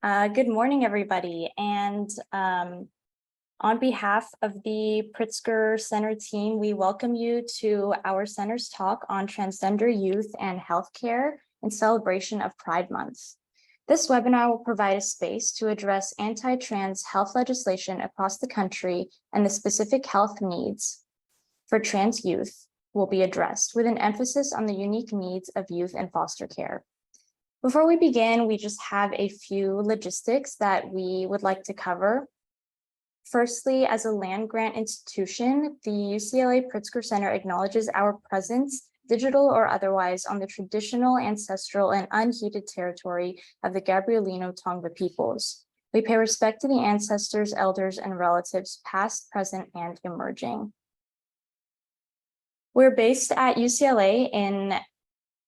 Good morning, everybody. And on behalf of the Pritzker Center team, we welcome you to our center's talk on transgender youth and healthcare in celebration of Pride Month. This webinar will provide a space to address anti-trans health legislation across the country, and the specific health needs for trans youth will be addressed with an emphasis on the unique needs of youth in foster care. Before we begin, we just have a few logistics that we would like to cover. Firstly, as a land grant institution, the UCLA Pritzker Center acknowledges our presence, digital or otherwise, on the traditional, ancestral, and unceded territory of the Gabrielino Tongva peoples. We pay respect to the ancestors, elders, and relatives, past, present, and emerging. We're based at UCLA in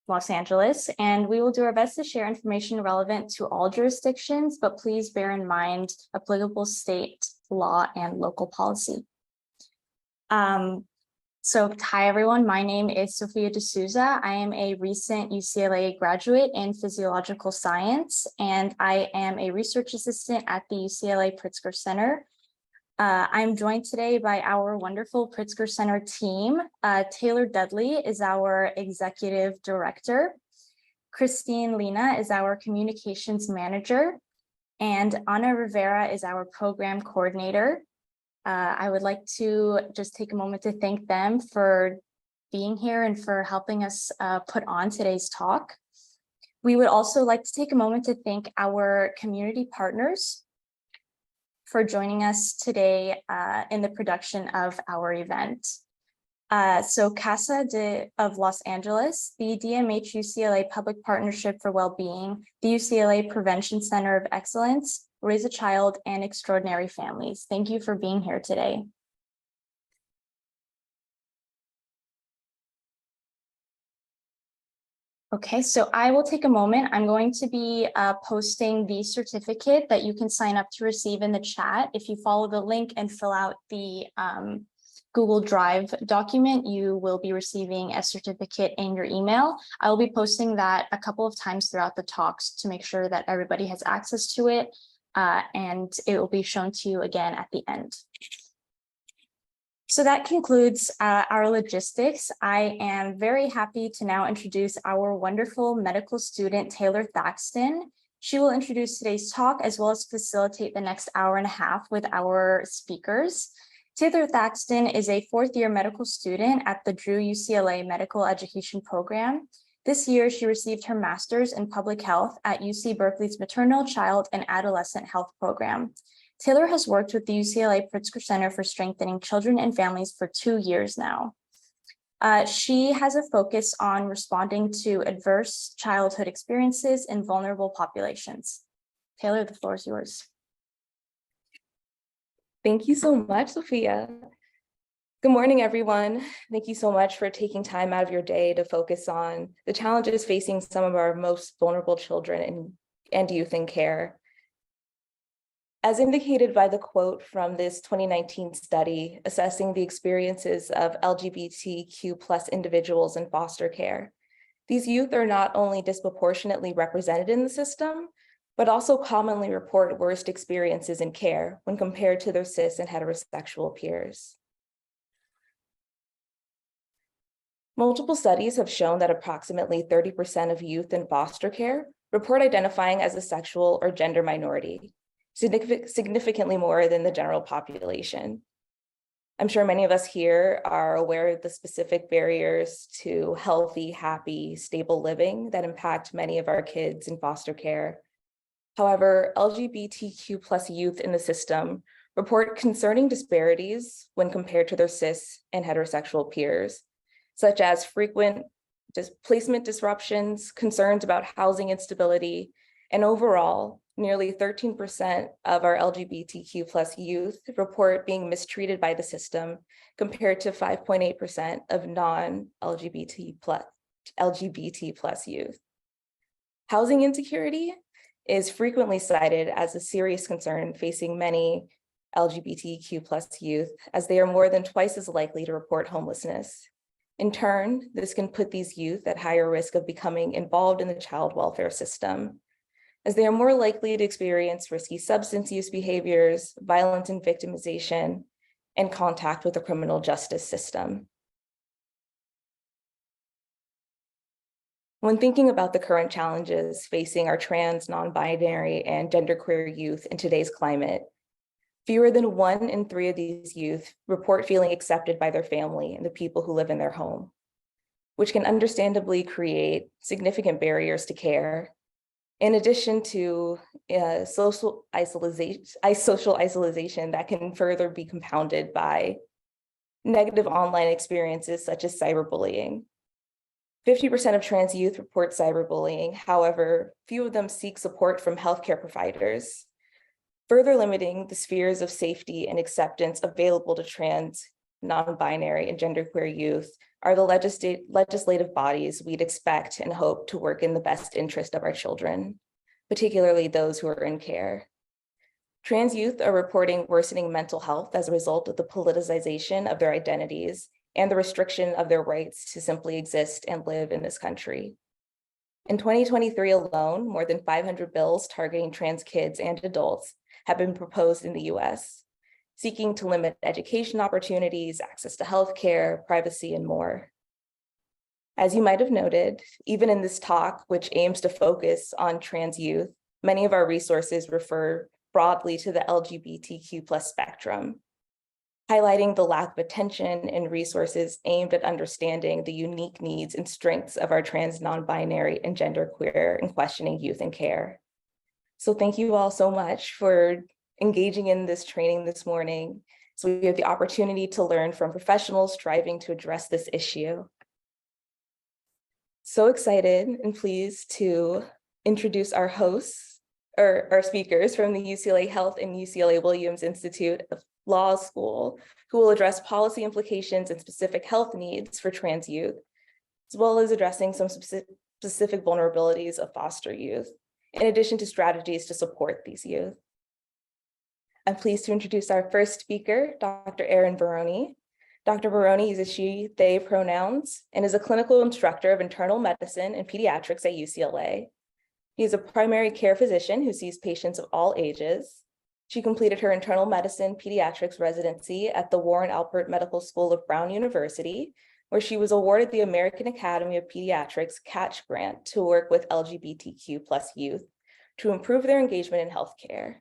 Los Angeles, and we will do our best to share information relevant to all jurisdictions, but please bear in mind applicable state law and local policy. So hi everyone, my name is Sophia D'Souza. I am a recent UCLA graduate in physiological science, and I am a research assistant at the UCLA Pritzker Center. I'm joined today by our wonderful Pritzker Center team. Taylor Dudley is our executive director. Christine Lina is our communications manager. And Ana Rivera is our program coordinator. I would like to just take a moment to thank them for being here and for helping us put on today's talk. We would also like to take a moment to thank our community partners for joining us today in the production of our event. So CASA of Los Angeles, the DMH UCLA Public Partnership for Wellbeing, the UCLA Prevention Center of Excellence, Raise a Child, and Extraordinary Families. Thank you for being here today. Okay, so I will take a moment. I'm going to be posting the certificate that you can sign up to receive in the chat. If you follow the link and fill out the Google Drive document, you will be receiving a certificate in your email. I will be posting that a couple of times throughout the talks to make sure that everybody has access to it, and it will be shown to you again at the end. So that concludes our logistics. I am very happy to now introduce our wonderful medical student, Taylor Thaxton. She will introduce today's talk as well as facilitate the next hour and a half with our speakers. Taylor Thaxton is a fourth-year medical student at the Drew UCLA Medical Education Program. This year, she received her master's in public health at UC Berkeley's Maternal, Child, and Adolescent Health Program. Taylor has worked with the UCLA Pritzker Center for Strengthening Children and Families for 2 years now. She has a focus on responding to adverse childhood experiences in vulnerable populations. Taylor, the floor is yours. Thank you so much, Sophia. Good morning, everyone. Thank you so much for taking time out of your day to focus on the challenges facing some of our most vulnerable children and youth in care. As indicated by the quote from this 2019 study assessing the experiences of LGBTQ+ individuals in foster care, these youth are not only disproportionately represented in the system, but also commonly report worst experiences in care when compared to their cis and heterosexual peers. Multiple studies have shown that approximately 30% of youth in foster care report identifying as a sexual or gender minority, significantly more than the general population. I'm sure many of us here are aware of the specific barriers to healthy, happy, stable living that impact many of our kids in foster care. However, LGBTQ+ youth in the system report concerning disparities when compared to their cis and heterosexual peers, such as frequent placement disruptions, concerns about housing instability, and overall, nearly 13% of our LGBTQ+ youth report being mistreated by the system, compared to 5.8% of non-LGBT+ youth. Housing insecurity is frequently cited as a serious concern facing many LGBTQ+ youth, as they are more than twice as likely to report homelessness. In turn, this can put these youth at higher risk of becoming involved in the child welfare system. as they are more likely to experience risky substance use behaviors, violence and victimization, and contact with the criminal justice system. When thinking about the current challenges facing our trans, non-binary, and genderqueer youth in today's climate, fewer than 1 in 3 of these youth report feeling accepted by their family and the people who live in their home, which can understandably create significant barriers to care, in addition to social isolation that can further be compounded by negative online experiences such as cyberbullying. 50% of trans youth report cyberbullying. However, few of them seek support from healthcare providers, further limiting the spheres of safety and acceptance available to trans, non-binary, and genderqueer youth are the legislative bodies we'd expect and hope to work in the best interest of our children, particularly those who are in care. Trans youth are reporting worsening mental health as a result of the politicization of their identities and the restriction of their rights to simply exist and live in this country. In 2023 alone, more than 500 bills targeting trans kids and adults have been proposed in the US, seeking to limit education opportunities, access to healthcare, privacy, and more. As you might have noted, even in this talk, which aims to focus on trans youth, many of our resources refer broadly to the LGBTQ+ spectrum, highlighting the lack of attention and resources aimed at understanding the unique needs and strengths of our trans, non-binary, and genderqueer and questioning youth in care. So thank you all so much for engaging in this training this morning. So we have the opportunity to learn from professionals striving to address this issue. So excited and pleased to introduce our hosts, or our speakers from the UCLA Health and UCLA Williams Institute of Law School, who will address policy implications and specific health needs for trans youth, as well as addressing some specific vulnerabilities of foster youth, in addition to strategies to support these youth. I'm pleased to introduce our first speaker, Dr. Erin Baroni. Dr. Baroni uses she, they pronouns and is a clinical instructor of internal medicine and pediatrics at UCLA. He is a primary care physician who sees patients of all ages. She completed her internal medicine pediatrics residency at the Warren Alpert Medical School of Brown University, where she was awarded the American Academy of Pediatrics Catch Grant to work with LGBTQ+ youth to improve their engagement in healthcare.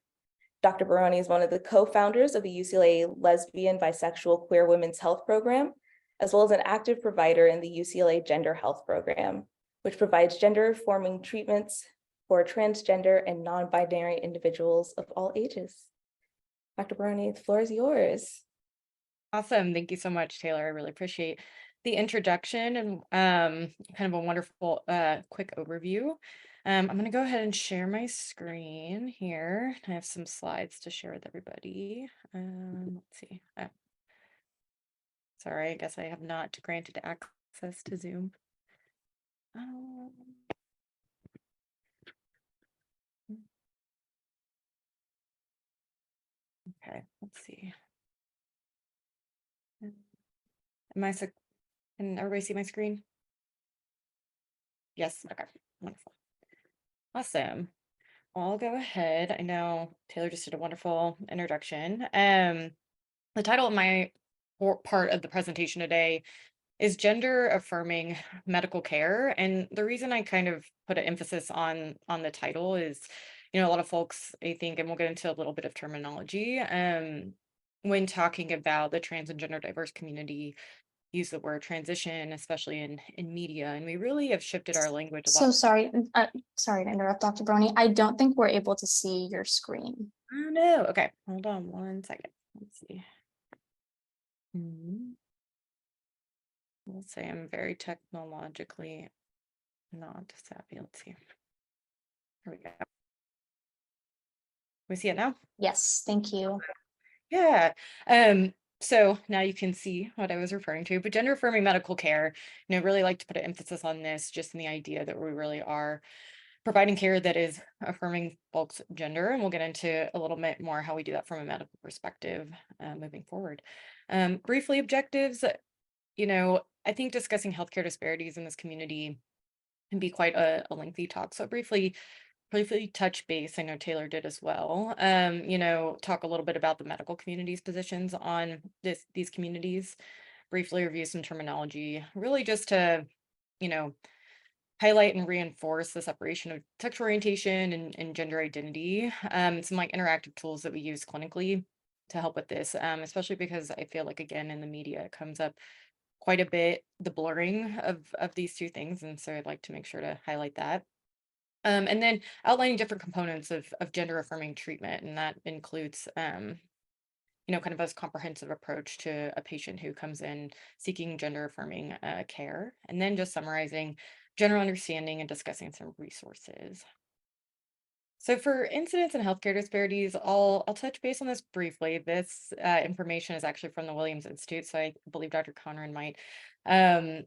Dr. Baroni is one of the co-founders of the UCLA Lesbian, Bisexual, Queer Women's Health Program, as well as an active provider in the UCLA Gender Health Program, which provides gender-informing treatments for transgender and non-binary individuals of all ages. Dr. Baroni, the floor is yours. Awesome. Thank you so much, Taylor. I really appreciate the introduction and kind of a wonderful quick overview. I'm going to go ahead and share my screen here. I have some slides to share with everybody. Let's see. Sorry, I guess I have not granted access to Zoom. Okay, let's see. Can everybody see my screen? Yes, okay, wonderful. Awesome. Well, I'll go ahead. I know Taylor just did a wonderful introduction. The title of my part of the presentation today is Gender Affirming Medical Care. And the reason I kind of put an emphasis on the title is, a lot of folks, I think, and we'll get into a little bit of terminology, when talking about the trans and gender diverse community, use the word transition, especially in media, and we really have shifted our language a lot. So sorry to interrupt, Dr. Baroni. I don't think we're able to see your screen. Oh no. Okay, hold on one second. Let's see. Let's say I'm very technologically not savvy. Let's see. Here we go. We see it now? Yes, thank you. Yeah. So now you can see what I was referring to, but gender affirming medical care, really like to put an emphasis on this, just in the idea that we really are providing care that is affirming folks' gender. And we'll get into a little bit more how we do that from a medical perspective moving forward. Briefly, objectives, I think discussing healthcare disparities in this community can be quite a lengthy talk. So briefly, briefly touch base. I know Taylor did as well. Talk a little bit about the medical community's positions on these communities, briefly review some terminology, really just to, you know, highlight and reinforce the separation of sexual orientation and gender identity. Some like interactive tools that we use clinically to help with this, especially because I feel like again in the media it comes up quite a bit, the blurring of these two things, and so I'd like to make sure to highlight that. And then outlining different components of gender affirming treatment, and that includes kind of a comprehensive approach to a patient who comes in seeking gender affirming care, and then just summarizing general understanding and discussing some resources. So for incidence and healthcare disparities, I'll touch base on this briefly. This information is actually from the Williams Institute, so I believe Dr. Conron might um,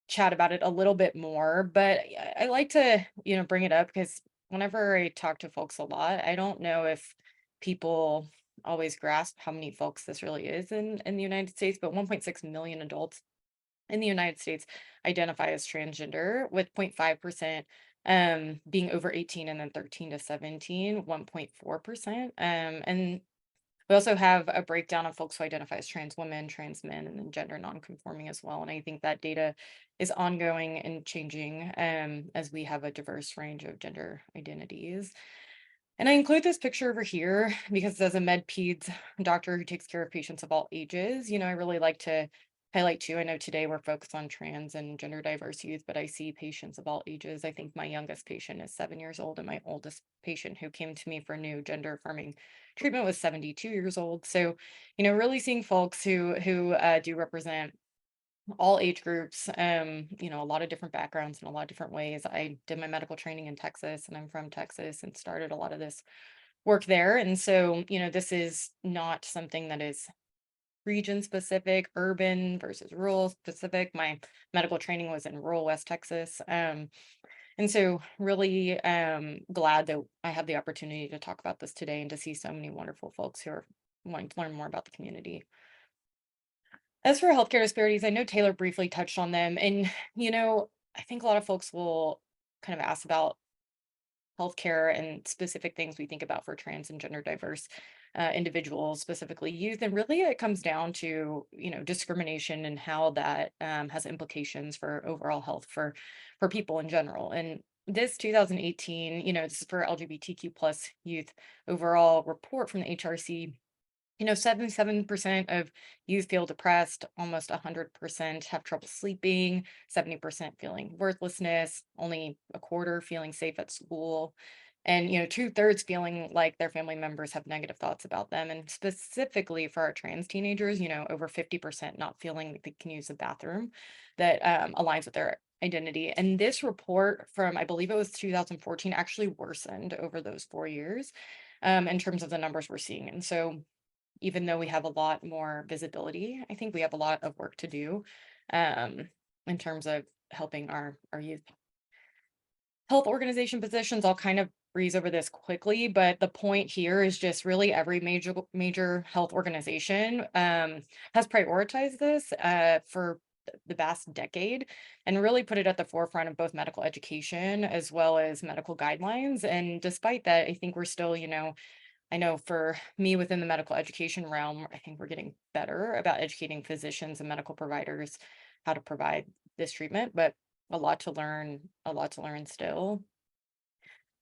chat about it a little bit more. But I like to bring it up because whenever I talk to folks a lot, I don't know if people always grasp how many folks this really is in the United States. But 1.6 million adults in the United States identify as transgender, with 0.5% being over 18, and then 13 to 17, 1.4%. And we also have a breakdown of folks who identify as trans women, trans men, and then gender nonconforming as well. And I think that data is ongoing and changing as we have a diverse range of gender identities. And I include this picture over here because as a med peds doctor who takes care of patients of all ages, I really like to highlight too. I know today we're focused on trans and gender diverse youth, but I see patients of all ages. I think my youngest patient is 7 years old, and my oldest patient who came to me for new gender affirming treatment was 72 years old. So, really seeing folks who do represent all age groups, a lot of different backgrounds in a lot of different ways. I did my medical training in Texas, and I'm from Texas, and started a lot of this work there. And so, this is not something that is region specific, urban versus rural specific. My medical training was in rural West Texas. And so really glad that I had the opportunity to talk about this today and to see so many wonderful folks who are wanting to learn more about the community. As for healthcare disparities, I know Taylor briefly touched on them. And, I think a lot of folks will kind of ask about healthcare and specific things we think about for trans and gender diverse individuals, specifically youth. And really it comes down to, discrimination and how that has implications for overall health for people in general. And this 2018, this is for LGBTQ plus youth overall report from the HRC. 77% of youth feel depressed, almost 100% have trouble sleeping, 70% feeling worthlessness, only a quarter feeling safe at school, and 2/3 feeling like their family members have negative thoughts about them. And specifically for our trans teenagers, over 50% not feeling like they can use a bathroom that aligns with their identity. And this report from, I believe it was 2014, actually worsened over those 4 years in terms of the numbers we're seeing. And so even though we have a lot more visibility, I think we have a lot of work to do um, in terms of helping our youth. Health organization positions, I'll kind of breeze over this quickly, but the point here is just really every major health organization has prioritized this for the past decade, and really put it at the forefront of both medical education as well as medical guidelines. And despite that, I think we're still, I know for me within the medical education realm, I think we're getting better about educating physicians and medical providers how to provide this treatment, but a lot to learn still.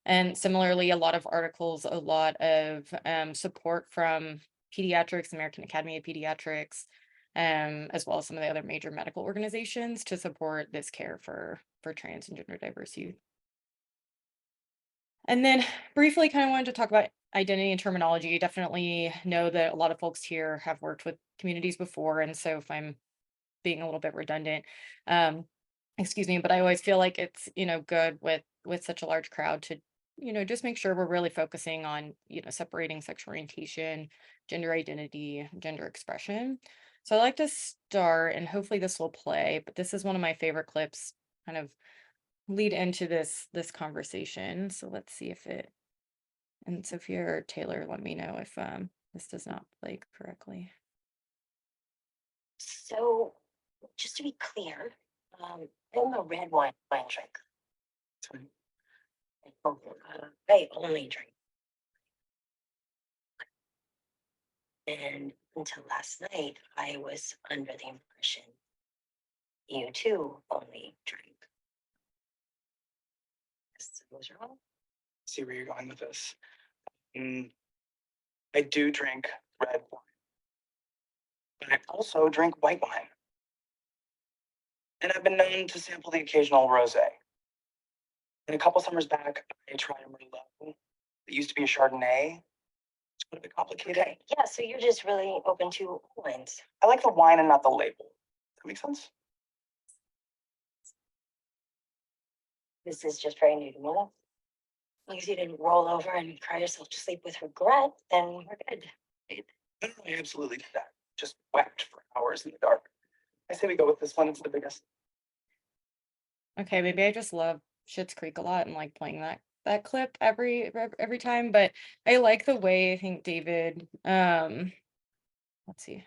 And similarly, a lot of articles, a lot of support from pediatrics, American Academy of Pediatrics, as well as some of the other major medical organizations to support this care for trans and gender diverse youth. And then briefly kind of wanted to talk about identity and terminology. Definitely know that a lot of folks here have worked with communities before. And so if I'm being a little bit redundant, um, excuse me, but I always feel like it's, good with such a large crowd to, just make sure we're really focusing on, separating sexual orientation, gender identity, gender expression. So I like to start, and hopefully this will play, but this is one of my favorite clips, kind of lead into this conversation. So let's see if it, and Sophia or Taylor, let me know if this does not play correctly. So, just to be clear, I'm a red wine drink. I only drink. And until last night, I was under the impression you too only drink. Yes, I was wrong. See where you're going with this. I do drink red wine, but I also drink white wine. And I've been known to sample the occasional rosé. And a couple summers back, I tried a Merlot. It used to be a Chardonnay. It's quite a bit complicated. Okay, yeah, so you're just really open to all wines. I like the wine and not the label. Does that make sense? This is just very new to me. As long as you didn't roll over and cry yourself to sleep with regret, then we're good. No, I absolutely did that. Just wept for hours in the dark. I say we go with this one. It's the biggest. Okay, maybe I just love Schitt's Creek a lot and like playing that clip every time, but I like the way I think David let's see.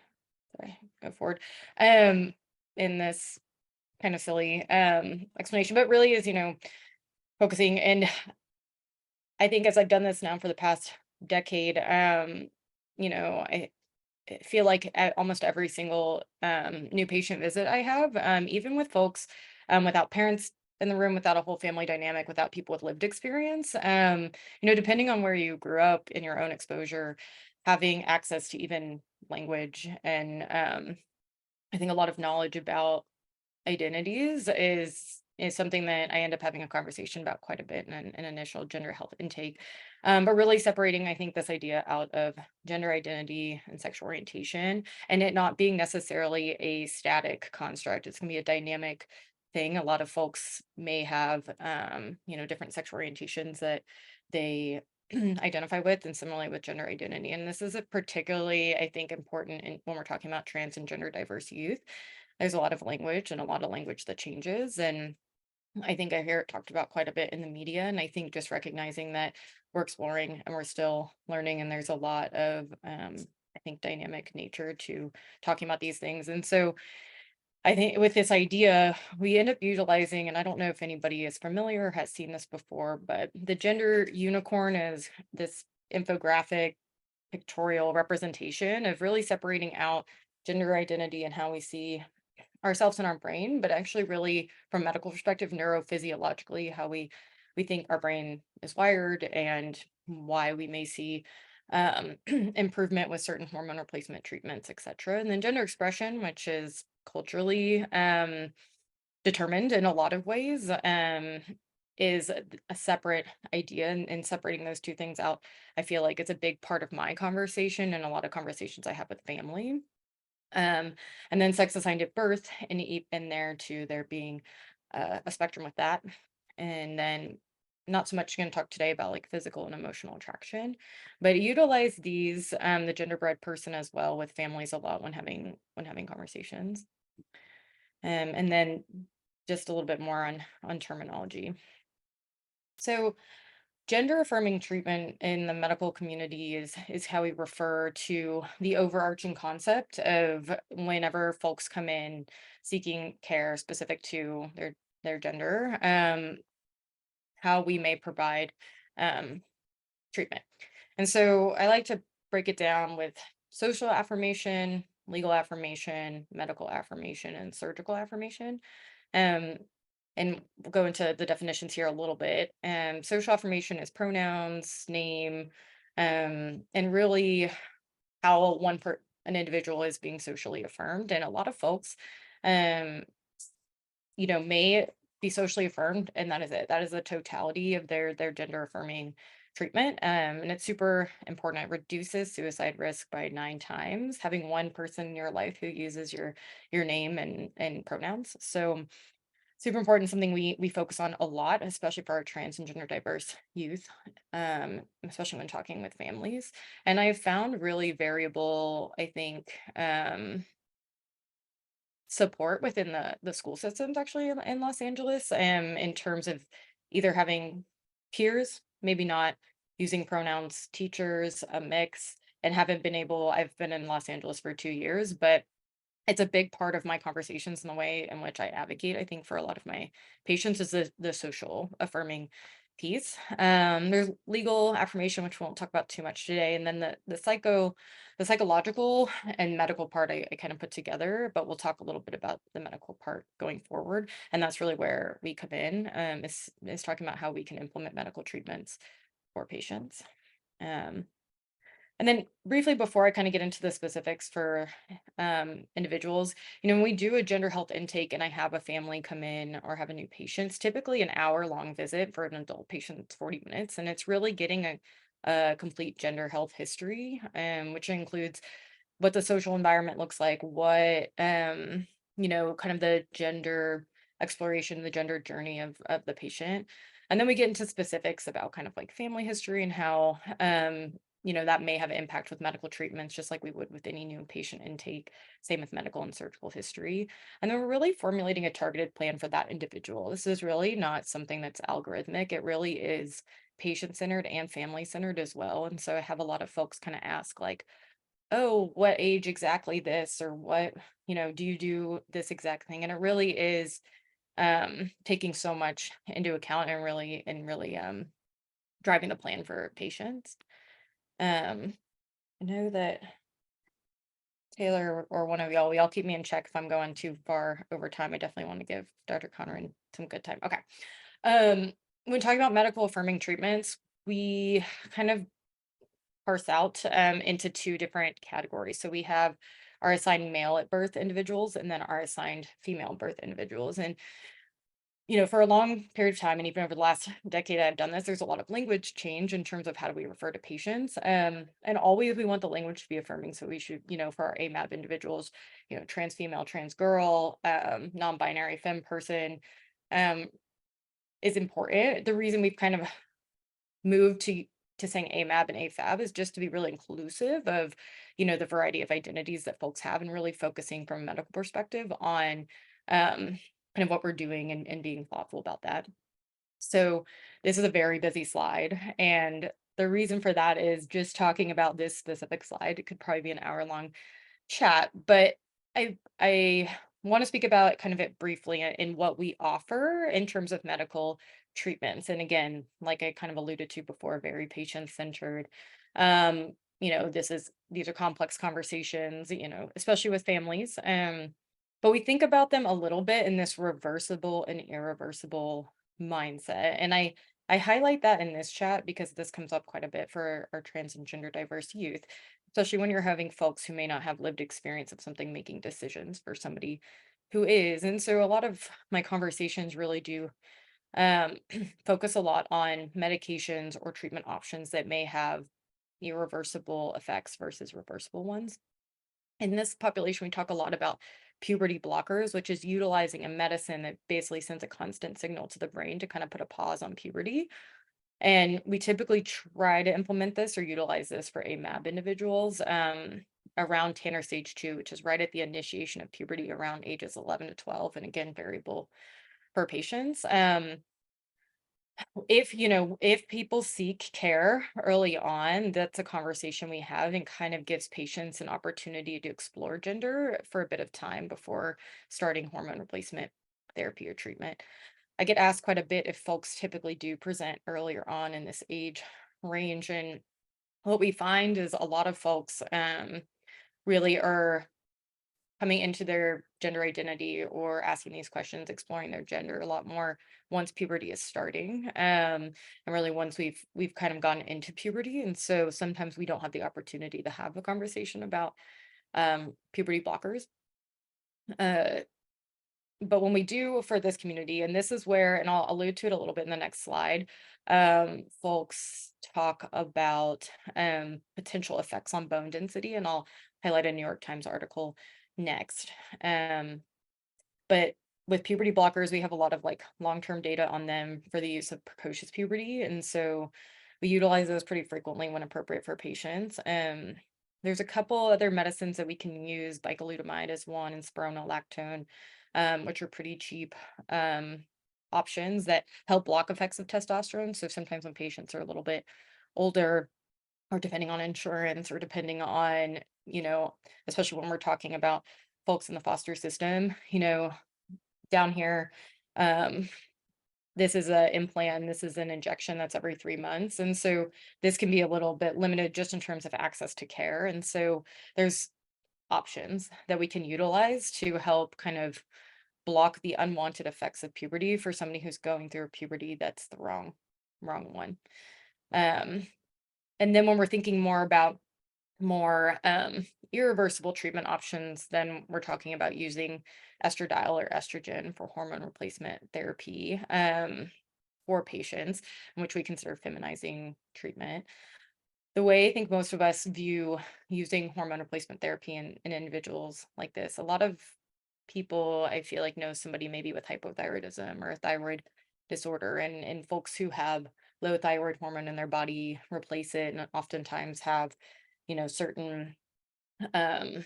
Sorry, go forward. In this kind of silly explanation, but really is, focusing. And I think as I've done this now for the past decade, I feel like at almost every single new patient visit I have, even with folks without parents in the room, without a whole family dynamic, without people with lived experience, depending on where you grew up in your own exposure, having access to even language and I think a lot of knowledge about identities is something that I end up having a conversation about quite a bit in an initial gender health intake. But really separating, I think, this idea out of gender identity and sexual orientation and it not being necessarily a static construct. It's going to be a dynamic thing. A lot of folks may have, different sexual orientations that they identify with, and similarly with gender identity. And this is a particularly, I think, important when we're talking about trans and gender diverse youth. There's a lot of language and a lot of language that changes. And I think I hear it talked about quite a bit in the media. And I think just recognizing that we're exploring and we're still learning, and there's a lot of, I think, dynamic nature to talking about these things. And so I think with this idea, we end up utilizing, and I don't know if anybody is familiar or has seen this before, but the gender unicorn is this infographic pictorial representation of really separating out gender identity and how we see ourselves in our brain, but actually really from a medical perspective, neurophysiologically, how we think our brain is wired and why we may see improvement with certain hormone replacement treatments, et cetera. And then gender expression, which is culturally determined in a lot of ways, is a separate idea. And separating those two things out, I feel like it's a big part of my conversation and a lot of conversations I have with family. And then sex assigned at birth, and in there too, there being a spectrum with that. And then not so much going to talk today about like physical and emotional attraction, but utilize these the genderbread person as well with families a lot when having conversations. And then just a little bit more on terminology. So gender affirming treatment in the medical community is how we refer to the overarching concept of whenever folks come in seeking care specific to their gender, how we may provide treatment. And so I like to break it down with social affirmation, legal affirmation, medical affirmation, and surgical affirmation. Um, and we'll go into the definitions here a little bit. Social affirmation is pronouns, name, and really how an individual is being socially affirmed. And a lot of folks, um, may be socially affirmed, and that is it. That is the totality of their gender affirming treatment. And it's super important. It reduces suicide risk by 9 times, having one person in your life who uses your name and pronouns. So super important, something we focus on a lot, especially for our trans and gender diverse youth, especially when talking with families. And I've found really variable, I think, support within the school systems actually in Los Angeles, in terms of either having peers, maybe not using pronouns, teachers, a mix, and I've been in Los Angeles for 2 years, but it's a big part of my conversations and the way in which I advocate, I think, for a lot of my patients is the social affirming piece. There's legal affirmation, which we won't talk about too much today, and then the psychological and medical part I kind of put together, but we'll talk a little bit about the medical part going forward, and that's really where we come in. Is talking about how we can implement medical treatments for patients. And then briefly before I kind of get into the specifics for individuals, when we do a gender health intake and I have a family come in or have a new patient, it's typically an hour-long visit. For an adult patient, it's 40 minutes, and it's really getting a complete gender health history, which includes what the social environment looks like, what kind of the gender exploration, the gender journey of the patient. And then we get into specifics about kind of like family history and how that may have impact with medical treatments, just like we would with any new patient intake, same with medical and surgical history. And then we're really formulating a targeted plan for that individual. This is really not something that's algorithmic. It really is patient-centered and family-centered as well. And so I have a lot of folks kind of ask like, oh, what age exactly this, or what, do you do this exact thing? And it really is taking so much into account and really driving the plan for patients. I know that Taylor or one of y'all, keep me in check if I'm going too far over time. I definitely want to give Dr. Conron some good time. Okay. When talking about medical affirming treatments, we kind of parse out into two different categories. So we have our assigned male at birth individuals and then our assigned female birth individuals. And for a long period of time, and even over the last decade I've done this, there's a lot of language change in terms of how do we refer to patients. And always we want the language to be affirming. So we should, for our AMAB individuals, trans female, trans girl, non-binary femme person is important. The reason we've kind of moved to saying AMAB and AFAB is just to be really inclusive of, the variety of identities that folks have, and really focusing from a medical perspective on kind of what we're doing and being thoughtful about that. So this is a very busy slide. And the reason for that is just talking about this specific slide. It could probably be an hour-long chat, but I want to speak about kind of it briefly in what we offer in terms of medical treatments. And again, like I kind of alluded to before, very patient-centered. These are complex conversations, especially with families. But we think about them a little bit in this reversible and irreversible mindset. And I highlight that in this chat because this comes up quite a bit for our trans and gender diverse youth, especially when you're having folks who may not have lived experience of something making decisions for somebody who is. And so a lot of my conversations really do focus a lot on medications or treatment options that may have irreversible effects versus reversible ones. In this population, we talk a lot about puberty blockers, which is utilizing a medicine that basically sends a constant signal to the brain to kind of put a pause on puberty. And we typically try to implement this or utilize this for AMAB individuals around Tanner stage 2, which is right at the initiation of puberty around ages 11 to 12. And again, variable per patients. If people seek care early on, that's a conversation we have and kind of gives patients an opportunity to explore gender for a bit of time before starting hormone replacement therapy or treatment. I get asked quite a bit if folks typically do present earlier on in this age range. And what we find is a lot of folks really are coming into their gender identity or asking these questions, exploring their gender a lot more once puberty is starting. And really once we've kind of gone into puberty. And so sometimes we don't have the opportunity to have a conversation about puberty blockers. But when we do for this community, and this is where, and I'll allude to it a little bit in the next slide, folks talk about potential effects on bone density, and I'll highlight a New York Times article next. But with puberty blockers, we have a lot of like long-term data on them for the use of precocious puberty. And so we utilize those pretty frequently when appropriate for patients. There's a couple other medicines that we can use, bicalutamide is one, and spironolactone, which are pretty cheap options that help block effects of testosterone. So sometimes when patients are a little bit older, or depending on insurance, or depending on, especially when we're talking about folks in the foster system, down here, this is an implant, this is an injection that's every 3 months. And so this can be a little bit limited just in terms of access to care. And so there's options that we can utilize to help kind of block the unwanted effects of puberty for somebody who's going through puberty that's the wrong one. And then when we're thinking more about more irreversible treatment options, then we're talking about using estradiol or estrogen for hormone replacement therapy for patients, in which we consider feminizing treatment. The way I think most of us view using hormone replacement therapy in individuals like this, a lot of people I feel like know somebody maybe with hypothyroidism or a thyroid disorder, and folks who have low thyroid hormone in their body replace it and oftentimes have, certain um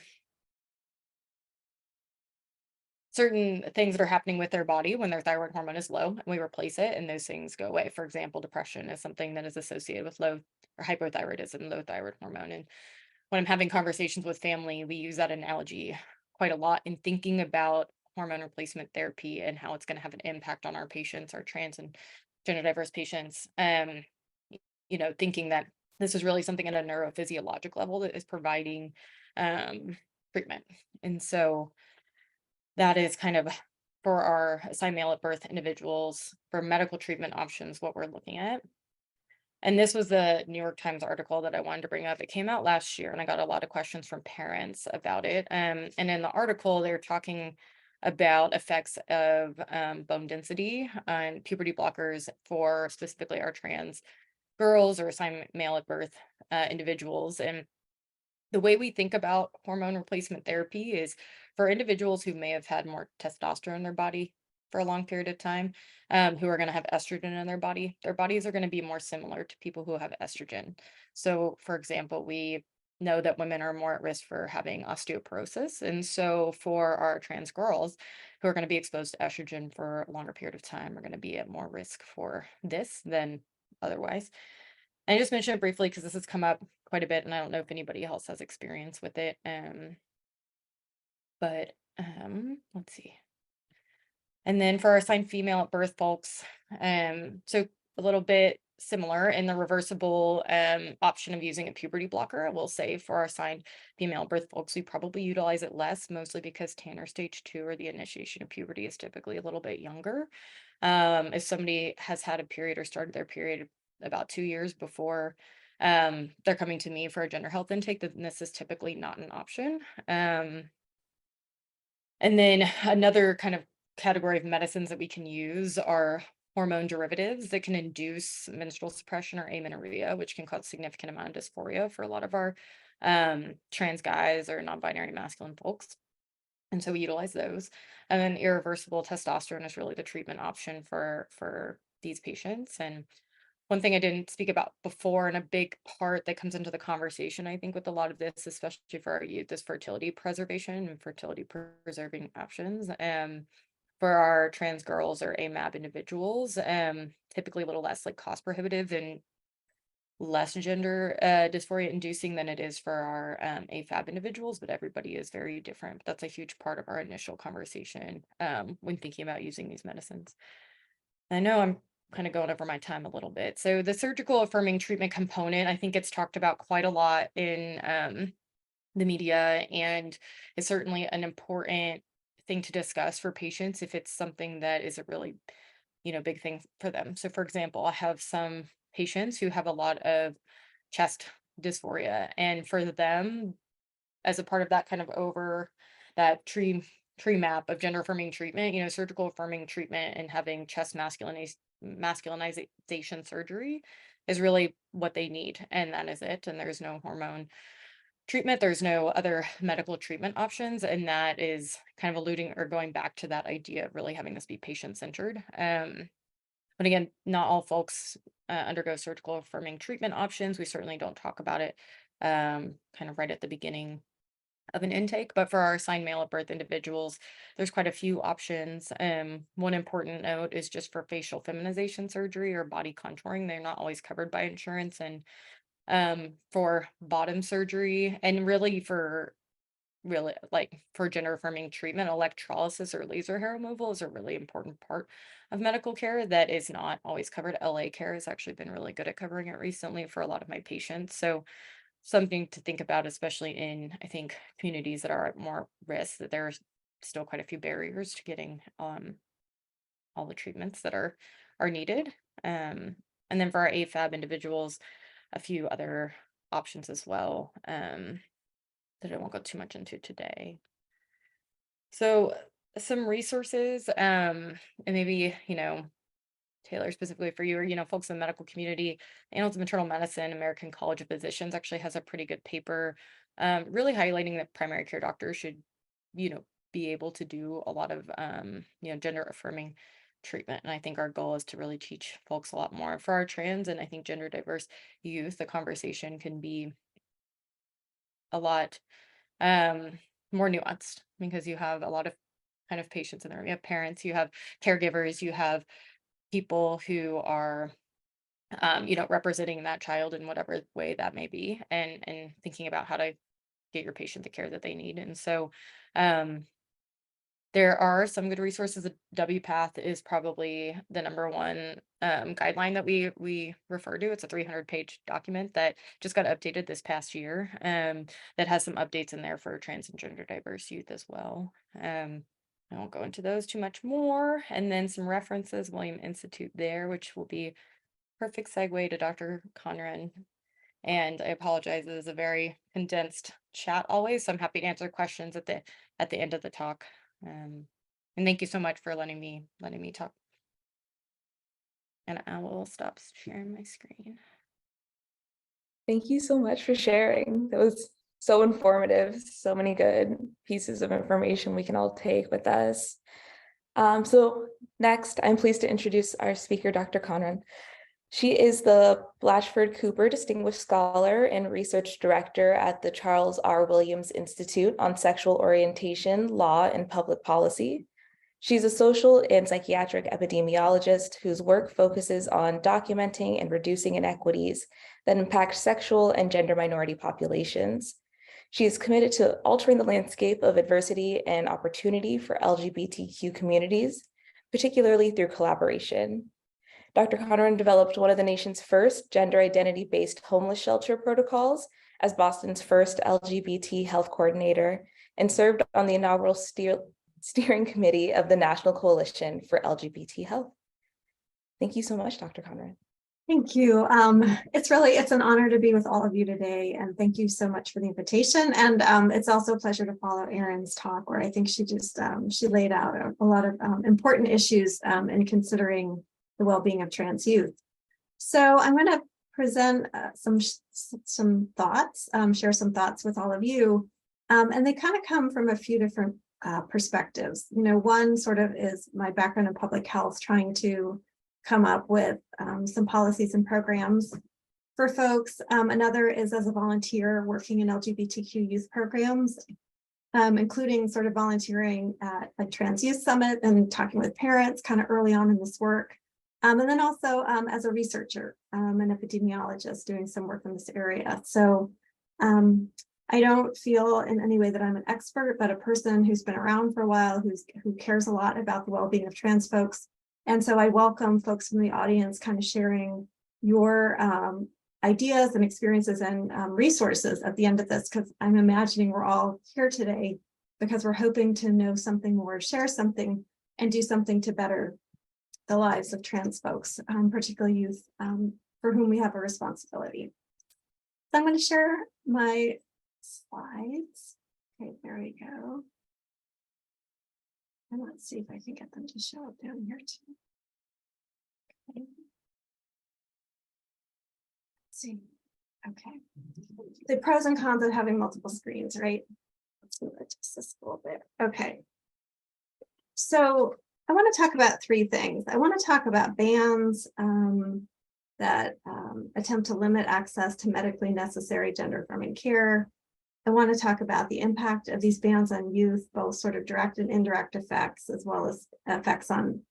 certain things that are happening with their body when their thyroid hormone is low, and we replace it and those things go away. For example, depression is something that is associated with low or hypothyroidism, low thyroid hormone. And when I'm having conversations with family, we use that analogy quite a lot in thinking about hormone replacement therapy and how it's going to have an impact on our patients, our trans and gender diverse patients. Thinking that this is really something at a neurophysiologic level that is providing treatment. And so that is kind of for our assigned male at birth individuals for medical treatment options, what we're looking at. And this was the New York Times article that I wanted to bring up. It came out last year and I got a lot of questions from parents about it. And in the article, they're talking about effects of bone density and puberty blockers for specifically our trans girls or assigned male at birth individuals. And the way we think about hormone replacement therapy is for individuals who may have had more testosterone in their body for a long period of time, who are going to have estrogen in their bodies are going to be more similar to people who have estrogen. So, for example, we know that women are more at risk for having osteoporosis. And so for our trans girls who are going to be exposed to estrogen for a longer period of time are going to be at more risk for this than otherwise. I just mentioned it briefly because this has come up quite a bit, and I don't know if anybody else has experience with it. But let's see. And then for our assigned female at birth folks, so a little bit similar in the reversible option of using a puberty blocker. I will say for our assigned female at birth folks, we probably utilize it less, mostly because Tanner stage 2 or the initiation of puberty is typically a little bit younger. If somebody has had a period or started their period about 2 years before they're coming to me for a gender health intake, then this is typically not an option. And then another kind of category of medicines that we can use are hormone derivatives that can induce menstrual suppression or amenorrhea, which can cause significant amount of dysphoria for a lot of our trans guys or non-binary masculine folks. And so we utilize those. And then irreversible testosterone is really the treatment option for these patients. And one thing I didn't speak about before, and a big part that comes into the conversation, I think, with a lot of this, especially for our youth, is fertility preservation and fertility preserving options. For our trans girls or AMAB individuals, typically a little less like cost prohibitive and less gender dysphoria inducing than it is for our AFAB individuals, but everybody is very different. That's a huge part of our initial conversation when thinking about using these medicines. I know I'm kind of going over my time a little bit. So the surgical affirming treatment component, I think it's talked about quite a lot in the media, and is certainly an important thing to discuss for patients if it's something that is a really, big thing for them. So for example, I have some patients who have a lot of chest dysphoria, and for them, as a part of that kind of over that tree map of gender affirming treatment, surgical affirming treatment and having chest masculinization surgery is really what they need, and that is it. And there's no hormone treatment, there's no other medical treatment options, and that is kind of alluding or going back to that idea of really having this be patient-centered. But again, not all folks undergo surgical affirming treatment options. We certainly don't talk about it kind of right at the beginning of an intake, but for our assigned male at birth individuals, there's quite a few options. One important note is just for facial feminization surgery or body contouring. They're not always covered by insurance, and for bottom surgery, and really for really like for gender affirming treatment, electrolysis or laser hair removal is a really important part of medical care that is not always covered. LA Care has actually been really good at covering it recently for a lot of my patients. So something to think about, especially in, I think, communities that are at more risk, that there's still quite a few barriers to getting all the treatments that are needed. And then for our AFAB individuals, a few other options as well, that I won't go too much into today. So some resources, and maybe, Taylor, specifically for you, or, folks in the medical community, Annals of Maternal Medicine, American College of Physicians actually has a pretty good paper, really highlighting that primary care doctors should, be able to do a lot of, gender affirming treatment. And I think our goal is to really teach folks a lot more. For our trans and I think gender diverse youth, the conversation can be a lot more nuanced because you have a lot of kind of patients in there. You have parents, you have caregivers, you have people who are representing that child in whatever way that may be, and thinking about how to get your patient the care that they need. And so there are some good resources. The WPATH is probably the number one guideline that we refer to. It's a 300-page document that just got updated this past year, that has some updates in there for trans and gender diverse youth as well. I won't go into those too much more. And then some references, William Institute there, which will be perfect segue to Dr. Conron. And I apologize, it is a very condensed chat always, so I'm happy to answer questions at the end of the talk. And thank you so much for letting me talk. And I will stop sharing my screen. Thank you so much for sharing. That was so informative. So many good pieces of information we can all take with us. So next, I'm pleased to introduce our speaker, Dr. Conron. She is the Blatchford Cooper Distinguished Scholar and Research Director at the Charles R. Williams Institute on Sexual Orientation, Law, and Public Policy. She's a social and psychiatric epidemiologist whose work focuses on documenting and reducing inequities that impact sexual and gender minority populations. She is committed to altering the landscape of adversity and opportunity for LGBTQ communities, particularly through collaboration. Dr. Conron developed one of the nation's first gender identity-based homeless shelter protocols as Boston's first LGBT health coordinator, and served on the inaugural steering committee of the National Coalition for LGBT Health. Thank you so much, Dr. Conron. Thank you. It's an honor to be with all of you today, and thank you so much for the invitation. And it's also a pleasure to follow Erin's talk, where I think she just she laid out a lot of important issues in considering the well-being of trans youth. So I'm going to present some thoughts, share some thoughts with all of you, and they kind of come from a few different perspectives. One sort of is my background in public health, trying to come up with some policies and programs for folks. Another is as a volunteer working in LGBTQ youth programs, including sort of volunteering at a Trans Youth Summit and talking with parents kind of early on in this work. And then also as a researcher, an epidemiologist doing some work in this area. So I don't feel in any way that I'm an expert, but a person who's been around for a while, who cares a lot about the well-being of trans folks. And so I welcome folks from the audience kind of sharing your ideas and experiences and resources at the end of this, because I'm imagining we're all here today because we're hoping to know something more, share something, and do something to better the lives of trans folks, particularly youth, for whom we have a responsibility. So I'm going to share my slides. Okay, there we go. And let's see if I can get them to show up down here too. Okay. Let's see. Okay. The pros and cons of having multiple screens, right? Let's move it just this a little bit. Okay. So I want to talk about three things. I want to talk about bans that attempt to limit access to medically necessary gender affirming care. I want to talk about the impact of these bans on youth, both sort of direct and indirect effects, as well as effects on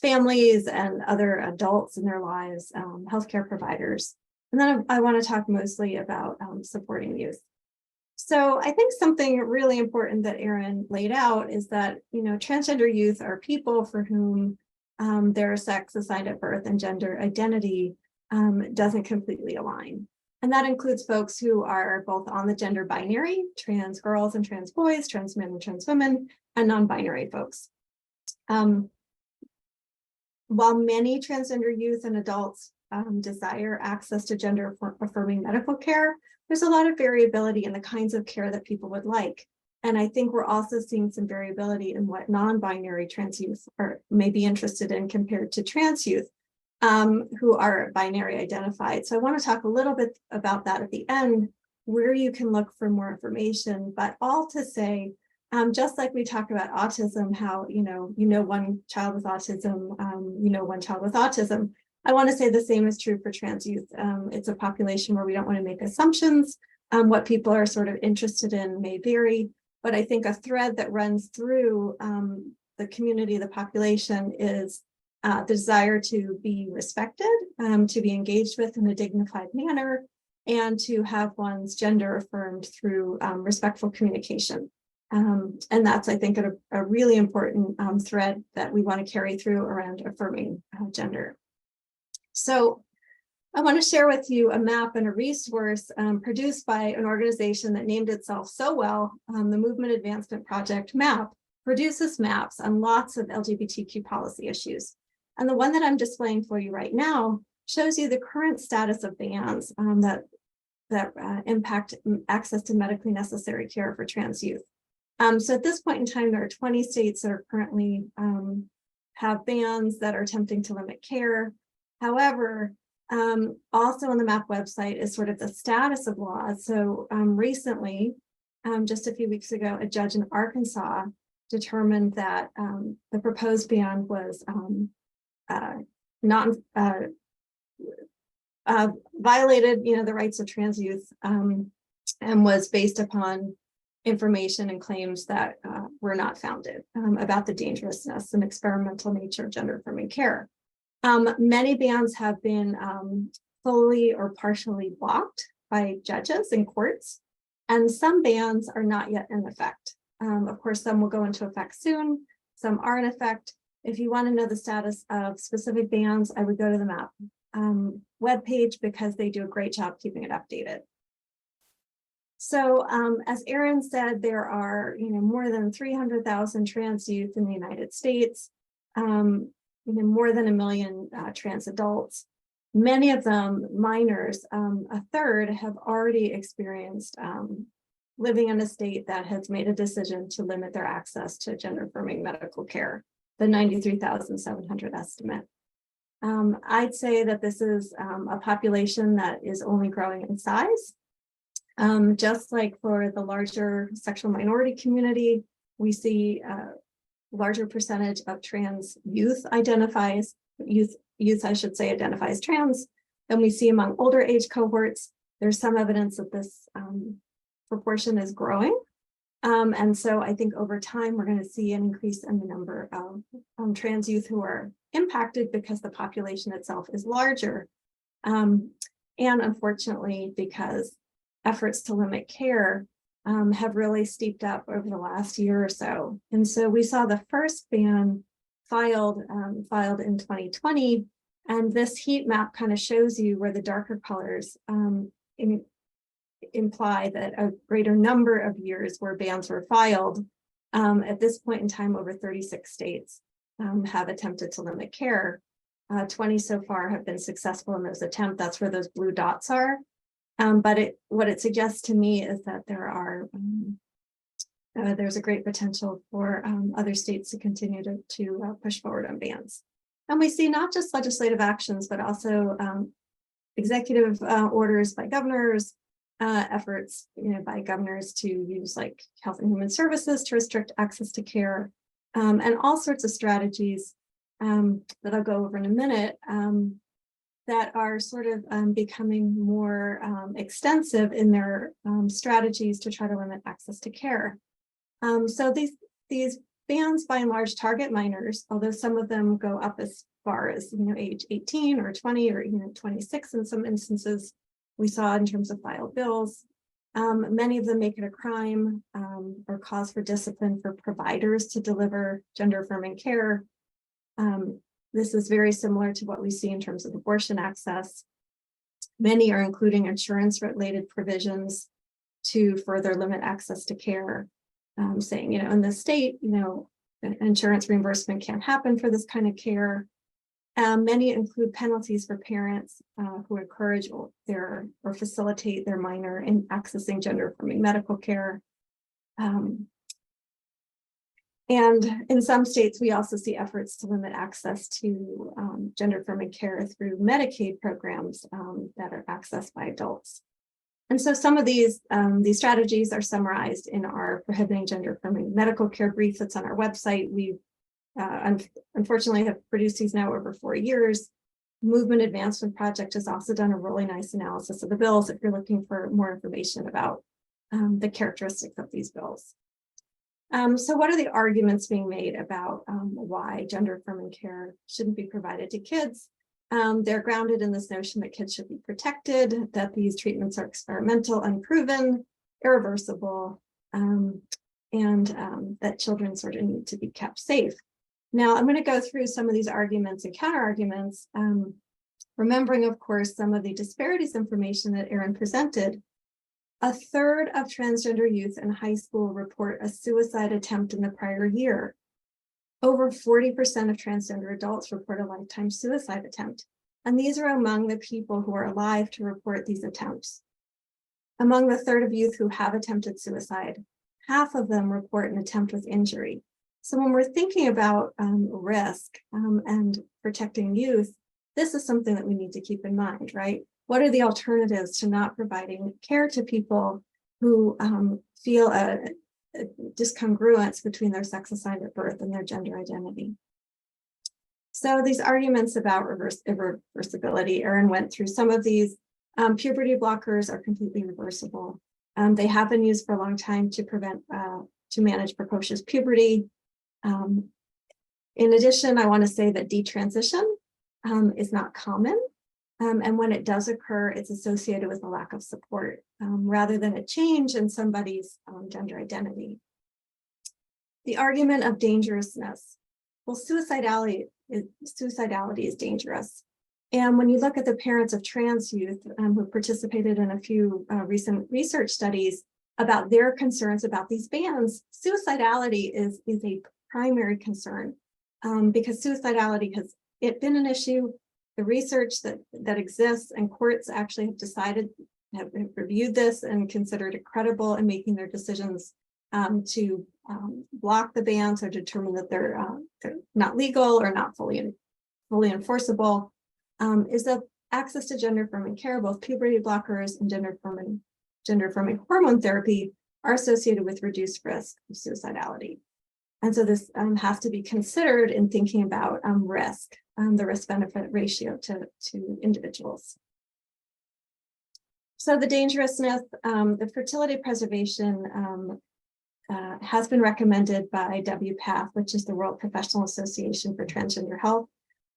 families and other adults in their lives, healthcare providers. And then I want to talk mostly about supporting youth. So I think something really important that Erin laid out is that, transgender youth are people for whom their sex assigned at birth and gender identity doesn't completely align. And that includes folks who are both on the gender binary, trans girls and trans boys, trans men and trans women, and non-binary folks. While many transgender youth and adults desire access to gender affirming medical care, there's a lot of variability in the kinds of care that people would like. And I think we're also seeing some variability in what non-binary trans youth may be interested in compared to trans youth who are binary identified. So I want to talk a little bit about that at the end, where you can look for more information, but all to say, just like we talk about autism, how, one child with autism, one child with autism, I want to say the same is true for trans youth. It's a population where we don't want to make assumptions. What people are sort of interested in may vary, but I think a thread that runs through the community, the population, is the desire to be respected, to be engaged with in a dignified manner, and to have one's gender affirmed through respectful communication. And that's, I think, a really important thread that we want to carry through around affirming gender. So I want to share with you a map and a resource produced by an organization that named itself so well, the Movement Advancement Project. MAP produces maps on lots of LGBTQ policy issues. And the one that I'm displaying for you right now shows you the current status of bans that impact access to medically necessary care for trans youth. So at this point in time, there are 20 states that are currently have bans that are attempting to limit care. However, also on the MAP website is sort of the status of laws. So recently, just a few weeks ago, a judge in Arkansas determined that the proposed ban was violated, the rights of trans youth and was based upon information and claims that were not founded about the dangerousness and experimental nature of gender affirming care. Many bans have been fully or partially blocked by judges and courts, and some bans are not yet in effect. Of course, some will go into effect soon, some are in effect. If you want to know the status of specific bans, I would go to the MAP webpage because they do a great job keeping it updated. So as Erin said, there are more than 300,000 trans youth in the United States, more than 1 million trans adults, many of them minors. A third have already experienced living in a state that has made a decision to limit their access to gender affirming medical care, the 93,700 estimate. I'd say that this is a population that is only growing in size. Just like for the larger sexual minority community, we see a larger percentage of trans youth identifies trans than we see among older age cohorts. There's some evidence that this proportion is growing. And so I think over time, we're going to see an increase in the number of trans youth who are impacted because the population itself is larger. And unfortunately, because efforts to limit care have really steeped up over the last year or so. And so we saw the first ban filed in 2020. And this heat map kind of shows you where the darker colors imply that a greater number of years where bans were filed. At this point in time, over 36 states have attempted to limit care. 20 so far have been successful in those attempts. That's where those blue dots are. But what it suggests to me is that there's a great potential for other states to continue to push forward on bans. And we see not just legislative actions, but also executive orders by governors, efforts by governors to use like Health and Human Services to restrict access to care, and all sorts of strategies that I'll go over in a minute that are sort of becoming more extensive in their strategies to try to limit access to care. So these bans by and large target minors, although some of them go up as far as age 18 or 20 or 26 in some instances we saw in terms of filed bills. Many of them make it a crime or cause for discipline for providers to deliver gender-affirming care. This is very similar to what we see in terms of abortion access. Many are including insurance-related provisions to further limit access to care, saying, in the state, insurance reimbursement can't happen for this kind of care. Many include penalties for parents who encourage or facilitate their minor in accessing gender-affirming medical care. And in some states, we also see efforts to limit access to gender-affirming care through Medicaid programs that are accessed by adults. And so some of these strategies are summarized in our Prohibiting Gender-Affirming Medical Care brief that's on our website. We unfortunately have produced these now over 4 years. Movement Advancement Project has also done a really nice analysis of the bills if you're looking for more information about the characteristics of these bills. So what are the arguments being made about why gender-affirming care shouldn't be provided to kids? They're grounded in this notion that kids should be protected, that these treatments are experimental, unproven, irreversible, and that children sort of need to be kept safe. Now, I'm going to go through some of these arguments and counter-arguments, remembering, of course, some of the disparities information that Erin presented. A third of transgender youth in high school report a suicide attempt in the prior year. Over 40% of transgender adults report a lifetime suicide attempt, and these are among the people who are alive to report these attempts. Among the third of youth who have attempted suicide, half of them report an attempt with injury. So when we're thinking about risk and protecting youth, this is something that we need to keep in mind, right? What are the alternatives to not providing care to people who feel a discongruence between their sex assigned at birth and their gender identity? So these arguments about irreversibility, Erin went through some of these. Puberty blockers are completely reversible. They have been used for a long time to manage precocious puberty. In addition, I want to say that detransition is not common. And when it does occur, it's associated with a lack of support rather than a change in somebody's gender identity. The argument of dangerousness. Well, suicidality is dangerous. And when you look at the parents of trans youth who participated in a few recent research studies about their concerns about these bans, suicidality is a primary concern because suicidality has been an issue. The research that exists and courts actually have reviewed this and considered it credible in making their decisions to block the bans or determine that they're not legal or not fully enforceable, is that access to gender-affirming care, both puberty blockers and gender-affirming hormone therapy, are associated with reduced risk of suicidality. And so this has to be considered in thinking about risk. The risk-benefit ratio to individuals. So the dangerousness, the fertility preservation has been recommended by WPATH, which is the World Professional Association for Transgender Health,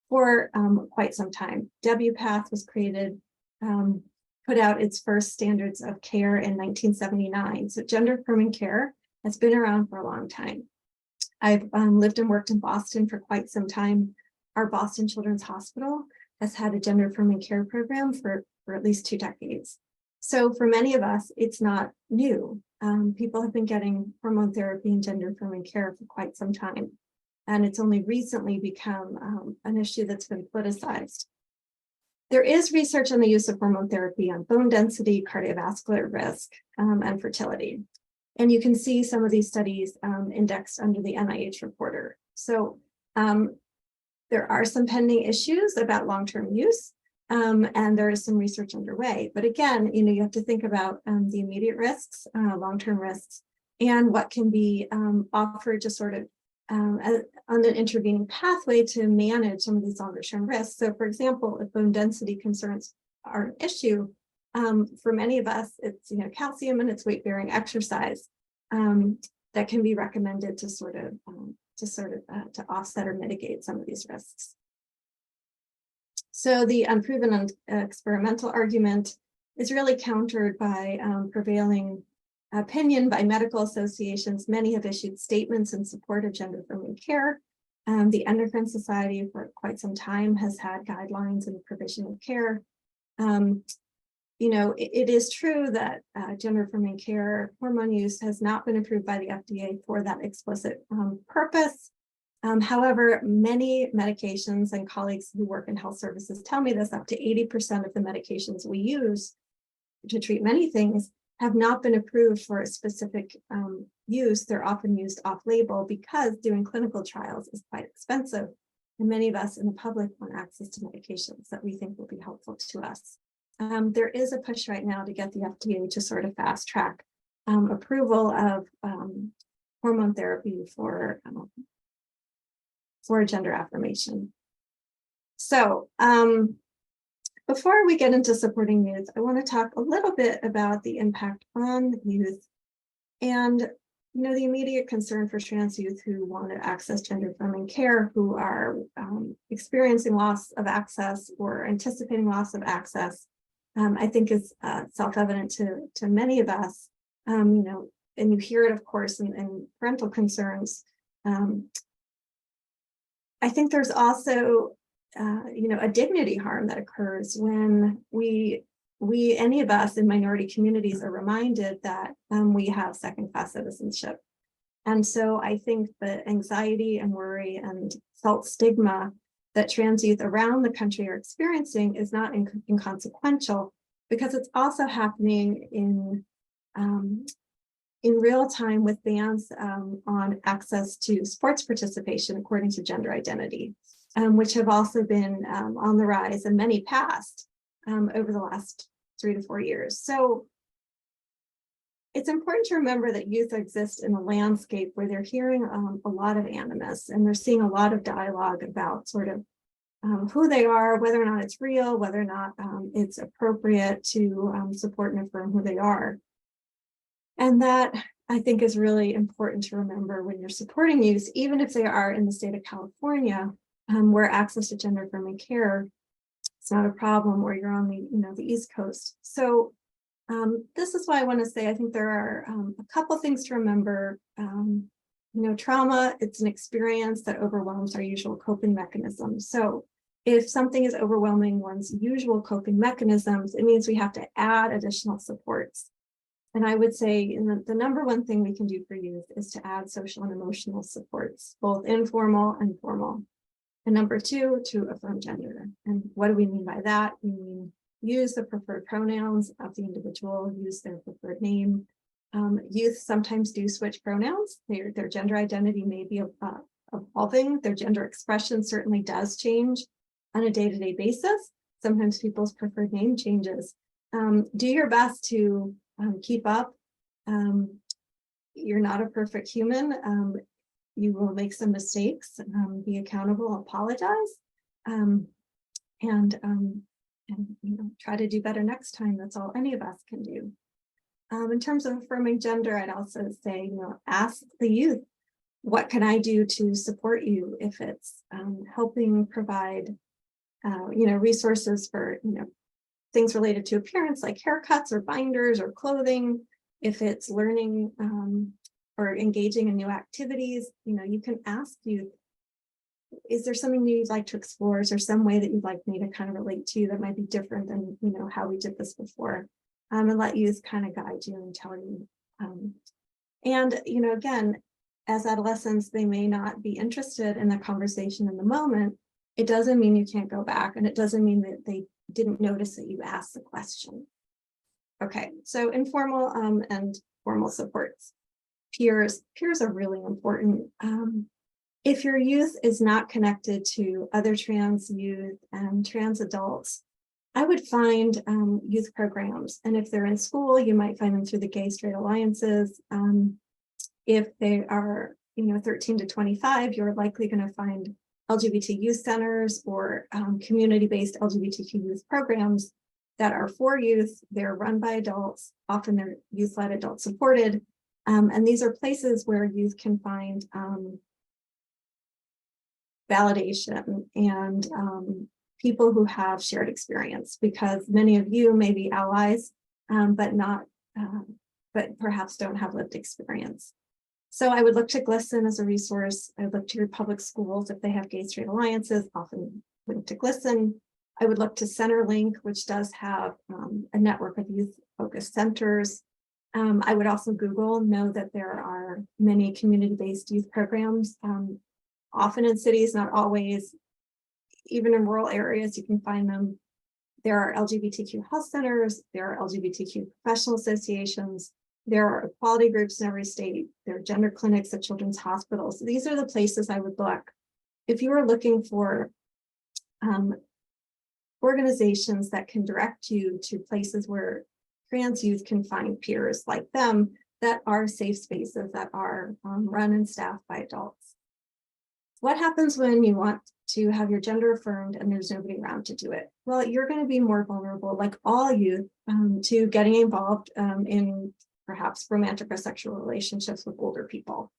for quite some time. WPATH was created, put out its first standards of care in 1979. So gender-affirming care has been around for a long time. I've lived and worked in Boston for quite some time. Our Boston Children's Hospital has had a gender-affirming care program for at least 2 decades. So for many of us, it's not new. People have been getting hormone therapy and gender-affirming care for quite some time. And it's only recently become an issue that's been politicized. There is research on the use of hormone therapy on bone density, cardiovascular risk, and fertility. And you can see some of these studies indexed under the NIH reporter. So there are some pending issues about long-term use, and there is some research underway. But again, you have to think about the immediate risks, long-term risks, and what can be offered to sort of on an intervening pathway to manage some of these longer-term risks. So for example, if bone density concerns are an issue, for many of us, it's calcium and it's weight-bearing exercise that can be recommended to sort of to offset or mitigate some of these risks. So the unproven and experimental argument is really countered by prevailing opinion by medical associations. Many have issued statements in support of gender-affirming care. The Endocrine Society for quite some time has had guidelines in the provision of care. You know, it is true that gender-affirming care hormone use has not been approved by the FDA for that explicit purpose. However, many medications, and colleagues who work in health services tell me this, up to 80% of the medications we use to treat many things have not been approved for a specific use. They're often used off-label because doing clinical trials is quite expensive. And many of us in the public want access to medications that we think will be helpful to us. There is a push right now to get the FDA to sort of fast track approval of hormone therapy for gender affirmation. So before we get into supporting youth, I want to talk a little bit about the impact on youth and, you know, the immediate concern for trans youth who want to access gender-affirming care, who are experiencing loss of access or anticipating loss of access. I think is self-evident to many of us, you know, and you hear it, of course, in parental concerns. I think there's also, you know, a dignity harm that occurs when any of us in minority communities are reminded that we have second-class citizenship. And so I think the anxiety and worry and felt stigma that trans youth around the country are experiencing is not inconsequential, because it's also happening in real time with bans on access to sports participation according to gender identity, which have also been on the rise and many passed over the last 3 to 4 years. So it's important to remember that youth exist in a landscape where they're hearing a lot of animus, and they're seeing a lot of dialogue about sort of who they are, whether or not it's real, whether or not it's appropriate to support and affirm who they are. And that, I think, is really important to remember when you're supporting youth, even if they are in the state of California, where access to gender-affirming care is not a problem, or you're on the East Coast. So this is why I want to say I think there are a couple things to remember. You know, trauma, it's an experience that overwhelms our usual coping mechanisms. So if something is overwhelming one's usual coping mechanisms, it means we have to add additional supports. And I would say the number one thing we can do for youth is to add social and emotional supports, both informal and formal. And number two, to affirm gender. And what do we mean by that? We mean use the preferred pronouns of the individual, use their preferred name. Youth sometimes do switch pronouns. Their gender identity may be evolving. Their gender expression certainly does change on a day-to-day basis. Sometimes people's preferred name changes. Do your best to keep up. You're not a perfect human. You will make some mistakes. Be accountable, apologize, and you know, try to do better next time. That's all any of us can do. In terms of affirming gender, I'd also say, you know, ask the youth, what can I do to support you? If it's helping provide, you know, resources for, you know, things related to appearance like haircuts or binders or clothing. If it's learning or engaging in new activities, you know, you can ask youth, is there something you'd like to explore? Is there some way that you'd like me to kind of relate to that might be different than, you know, how we did this before? And let youth kind of guide you and tell you. And, you know, again, as adolescents, they may not be interested in the conversation in the moment. It doesn't mean you can't go back, and it doesn't mean that they didn't notice that you asked the question. Okay, so informal and formal supports. Peers are really important. If your youth is not connected to other trans youth and trans adults, I would find youth programs. And if they're in school, you might find them through the Gay Straight Alliances. If they are, you know, 13 to 25, you're likely going to find LGBT youth centers or community-based LGBTQ youth programs that are for youth. They're run by adults, often they're youth-led, adult supported. And these are places where youth can find validation and people who have shared experience, because many of you may be allies, but perhaps don't have lived experience. So I would look to GLSEN as a resource. I would look to your public schools if they have gay straight alliances, often linked to GLSEN. I would look to Centerlink, which does have a network of youth-focused centers. I would also know that there are many community-based youth programs, often in cities, not always. Even in rural areas, you can find them. There are LGBTQ health centers, there are LGBTQ professional associations, there are equality groups in every state, there are gender clinics at children's hospitals. These are the places I would look. If you are looking for organizations that can direct you to places where trans youth can find peers like them, that are safe spaces that are run and staffed by adults. What happens when you want to have your gender affirmed and there's nobody around to do it? Well, you're going to be more vulnerable, like all youth, to getting involved in perhaps romantic or sexual relationships with older people.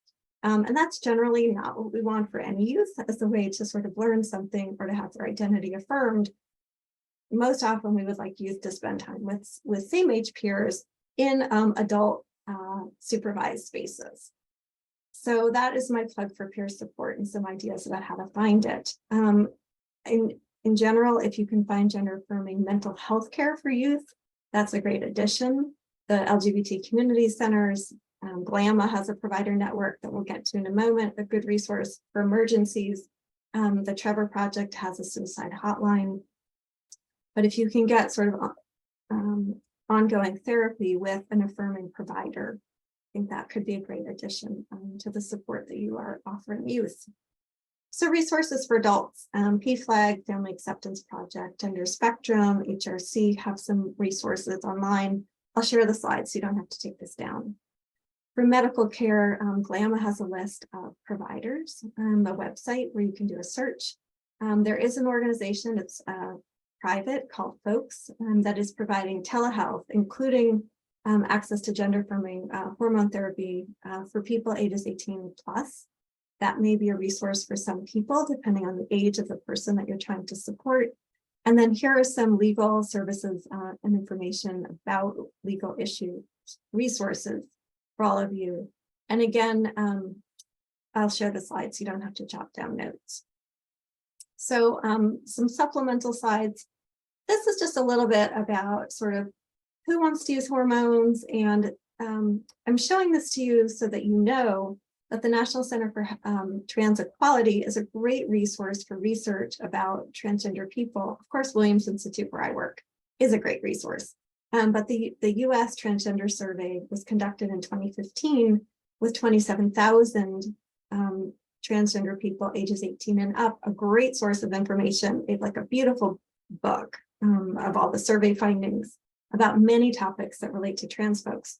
And that's generally not what we want for any youth as a way to sort of learn something or to have their identity affirmed. Most often we would like youth to spend time with same age peers in adult supervised spaces. So that is my plug for peer support and some ideas about how to find it. In general, if you can find gender affirming mental health care for youth, that's a great addition. The LGBT community centers, GLAMA has a provider network that we'll get to in a moment, a good resource for emergencies. The Trevor Project has a suicide hotline. But if you can get sort of ongoing therapy with an affirming provider, I think that could be a great addition to the support that you are offering youth. So resources for adults, PFLAG, Family Acceptance Project, Gender Spectrum, HRC have some resources online. I'll share the slides so you don't have to take this down. For medical care, GLAMA has a list of providers, a website where you can do a search. There is an organization, it's private, called Folks, that is providing telehealth, including access to gender affirming hormone therapy for people ages 18 plus. That may be a resource for some people, depending on the age of the person that you're trying to support. And then here are some legal services and information about legal issue resources for all of you. And again, I'll share the slides so you don't have to jot down notes. So some supplemental slides. This is just a little bit about sort of who wants to use hormones, and I'm showing this to you so that you know that the National Center for Trans Equality is a great resource for research about transgender people. Of course, Williams Institute, where I work, is a great resource. But the US Transgender Survey was conducted in 2015 with 27,000 transgender people ages 18 and up, a great source of information. It's like a beautiful book of all the survey findings about many topics that relate to trans folks.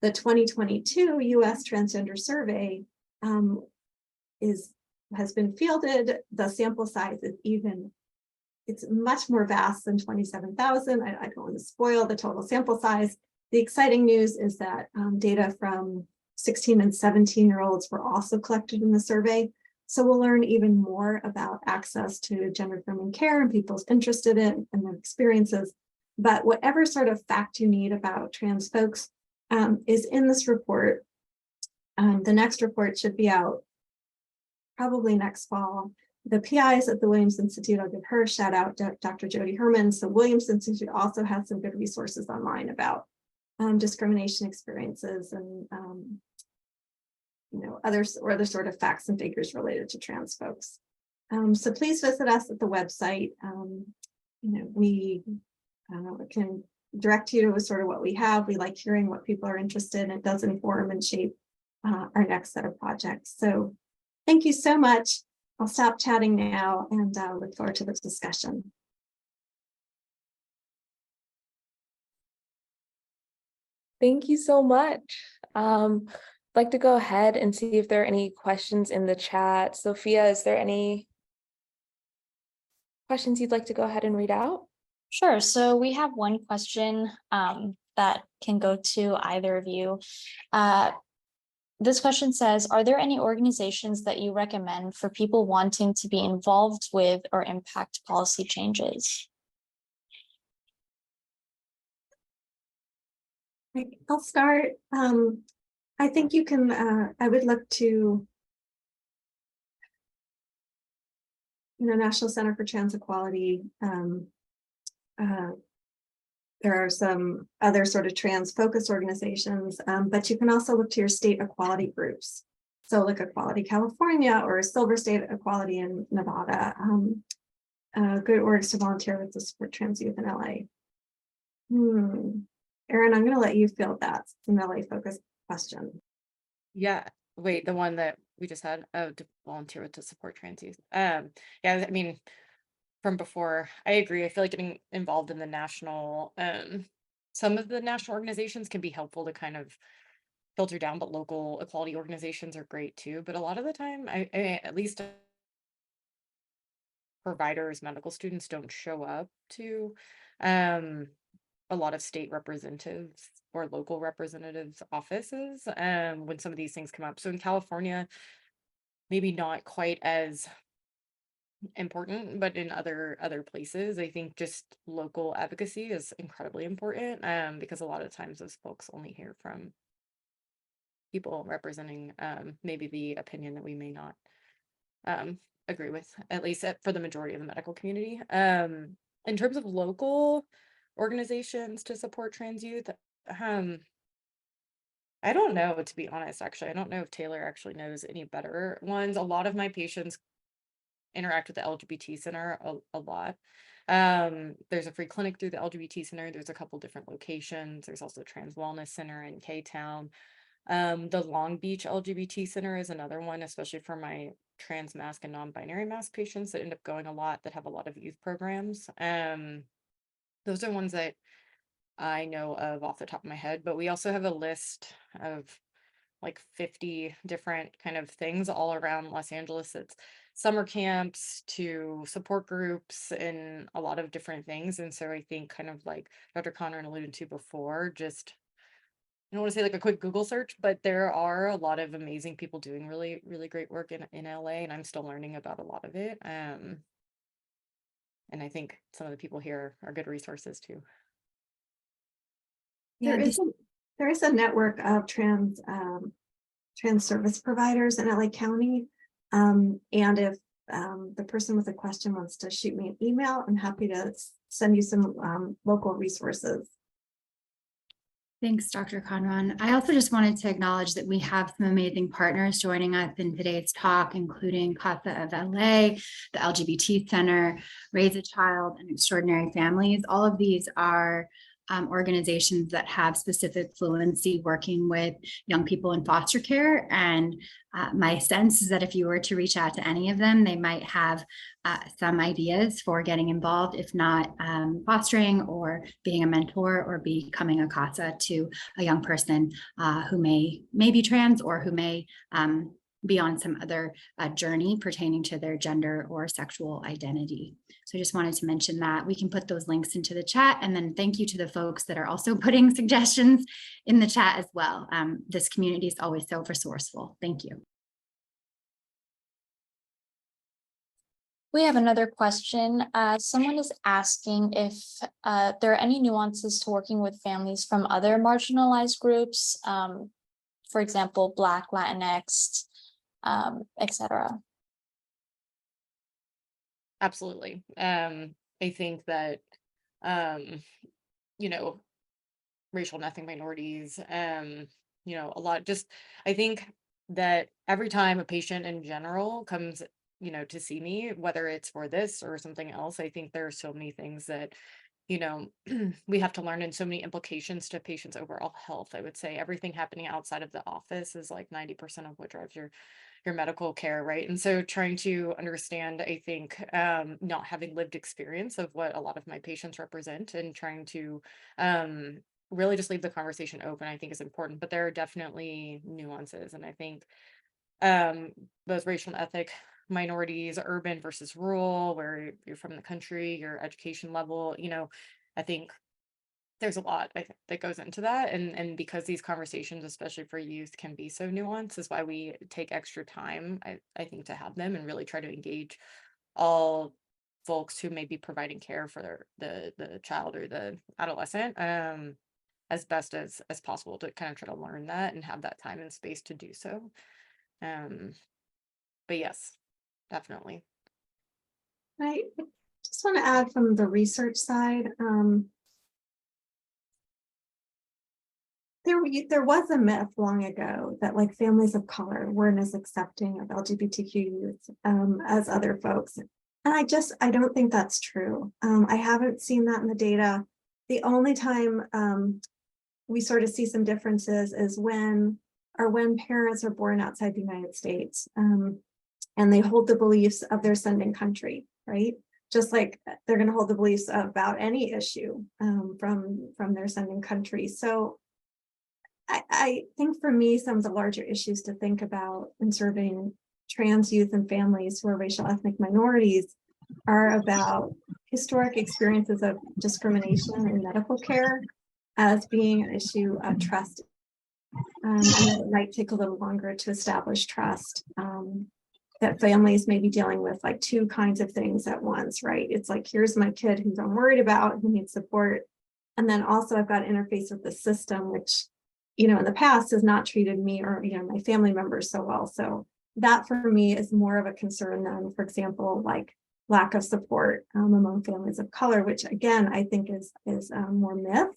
The 2022 US Transgender Survey has been fielded. The sample size is it's much more vast than 27,000. I don't want to spoil the total sample size. The exciting news is that data from 16 and 17-year-olds were also collected in the survey. So we'll learn even more about access to gender affirming care and people's interested in and their experiences. But whatever sort of fact you need about trans folks is in this report. The next report should be out probably next fall. The PIs at the Williams Institute, I'll give her a shout out, Dr. Jody Herman. So Williams Institute also has some good resources online about discrimination experiences and other sort of facts and figures related to trans folks. So please visit us at the website. We can direct you to sort of what we have. We like hearing what people are interested in. It does inform and shape our next set of projects. So thank you so much. I'll stop chatting now and look forward to this discussion. Thank you so much. I'd like to go ahead and see if there are any questions in the chat. Sophia, is there any questions you'd like to go ahead and read out? Sure. So we have one question that can go to either of you. This question says, are there any organizations that you recommend for people wanting to be involved with or impact policy changes? I'll start. I think you can, I would look to National Center for Trans Equality. There are some other sort of trans focused organizations, but you can also look to your state equality groups. So like Equality California or Silver State Equality in Nevada. Good orgs to volunteer with to support trans youth in LA. Erin, I'm going to let you field that. It's an LA focused question. Yeah, wait, the one that we just had, to volunteer with to support trans youth. Yeah, I mean, from before, I agree. I feel like getting involved in the national, some of the national organizations can be helpful to kind of filter down, but local equality organizations are great too. But a lot of the time, I at least providers, medical students don't show up to a lot of state representatives or local representatives offices when some of these things come up. So in California, maybe not quite as important, but in other places, I think just local advocacy is incredibly important because a lot of times those folks only hear from people representing maybe the opinion that we may not agree with, at least for the majority of the medical community. In terms of local organizations to support trans youth, I don't know, to be honest. Actually, I don't know if Taylor actually knows any better ones. A lot of my patients interact with the LGBT Center a lot. There's a free clinic through the LGBT Center. There's a couple different locations. There's also a Trans Wellness Center in K-Town. The Long Beach LGBT Center is another one, especially for my trans mask and non-binary mask patients that end up going a lot, that have a lot of youth programs. Those are ones that I know of off the top of my head, but we also have a list of like 50 different kind of things all around Los Angeles. It's summer camps to support groups and a lot of different things. And so I think kind of like Dr. Conron alluded to before, just I don't want to say like a quick Google search, but there are a lot of amazing people doing really, really great work in LA, and I'm still learning about a lot of it. And I think some of the people here are good resources too. There is a network of trans service providers in LA County. And if the person with a question wants to shoot me an email, I'm happy to send you some local resources. Thanks, Dr. Conron. I also just wanted to acknowledge that we have some amazing partners joining us in today's talk, including CASA of LA, the LGBT Center, Raise a Child, and Extraordinary Families. All of these are organizations that have specific fluency working with young people in foster care. And my sense is that if you were to reach out to any of them, they might have some ideas for getting involved, if not fostering or being a mentor or becoming a CASA to a young person who may be trans or who may be on some other journey pertaining to their gender or sexual identity. So I just wanted to mention that. We can put those links into the chat, and then thank you to the folks that are also putting suggestions in the chat as well. This community is always so resourceful. Thank you. We have another question. Someone is asking if there are any nuances to working with families from other marginalized groups, for example, Black, Latinx, etc. Absolutely. I think that, you know, racial and ethnic minorities, you know, a lot, just, I think that every time a patient in general comes, you know, to see me, whether it's for this or something else, I think there are so many things that, you know, we have to learn, and so many implications to patients' overall health. I would say everything happening outside of the office is like 90% of what drives your medical care, right? And so trying to understand, I think, not having lived experience of what a lot of my patients represent, and trying to really just leave the conversation open, I think is important. But there are definitely nuances, and I think both racial and ethnic minorities, urban versus rural, where you're from the country, your education level, you know, I think there's a lot I think that goes into that, and because these conversations, especially for youth, can be so nuanced, is why we take extra time, I think, to have them and really try to engage all folks who may be providing care for the child or the adolescent, as best as possible, to kind of try to learn that and have that time and space to do so. um but yes, definitely. I just want to add from the research side, there was a myth long ago that like families of color weren't as accepting of LGBTQ youth as other folks. And I don't think that's true. I haven't seen that in the data. The only time we sort of see some differences is when parents are born outside the United States, and they hold the beliefs of their sending country, right? Just like they're going to hold the beliefs about any issue from their sending country. So I think for me, some of the larger issues to think about in serving trans youth and families who are racial ethnic minorities are about historic experiences of discrimination in medical care as being an issue of trust. And that it might take a little longer to establish trust. That families may be dealing with like two kinds of things at once, right? It's like, here's my kid who I'm worried about, who needs support. And then also I've got to interface with the system, which, in the past has not treated me or, my family members so well. So that for me is more of a concern than, for example, like lack of support among families of color, which again, I think is more myth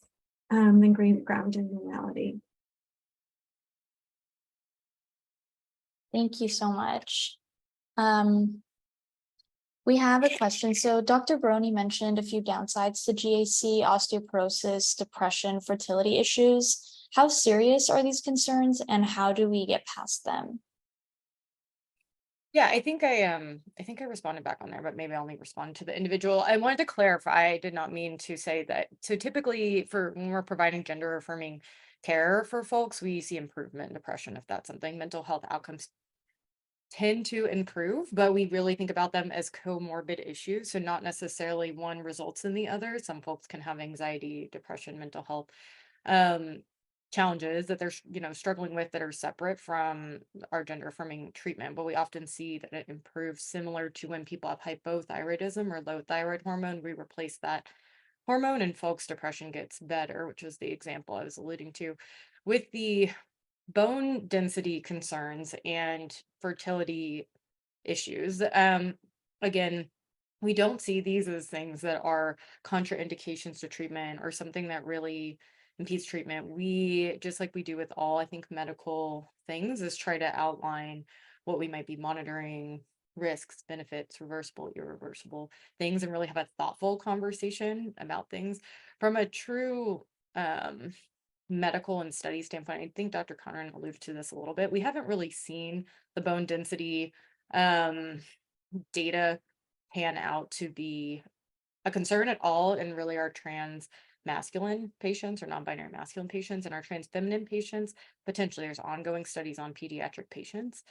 than grounded in reality. Thank you so much. We have a question. So Dr. Baroni mentioned a few downsides to GAC: osteoporosis, depression, fertility issues. How serious are these concerns and how do we get past them? Yeah, I think I responded back on there, but maybe I'll only respond to the individual. I wanted to clarify, I did not mean to say that. So typically when we're providing gender affirming care for folks, we see improvement in depression. If that's something, mental health outcomes tend to improve, but we really think about them as comorbid issues. So not necessarily one results in the other. Some folks can have anxiety, depression, mental health challenges that they're struggling with that are separate from our gender affirming treatment, but we often see that it improves, similar to when people have hypothyroidism or low thyroid hormone. We replace that hormone and folks' depression gets better, which was the example I was alluding to. With the bone density concerns and fertility issues, again, we don't see these as things that are contraindications to treatment or something that really impedes treatment. We, just like we do with all, I think, medical things, is try to outline what we might be monitoring, risks, benefits, reversible, irreversible things, and really have a thoughtful conversation about things. From a true medical and study standpoint, I think Dr. Conron alluded to this a little bit. We haven't really seen the bone density data pan out to be a concern at all in really our trans masculine patients or non-binary masculine patients, and our trans feminine patients. Potentially there's ongoing studies on pediatric patients,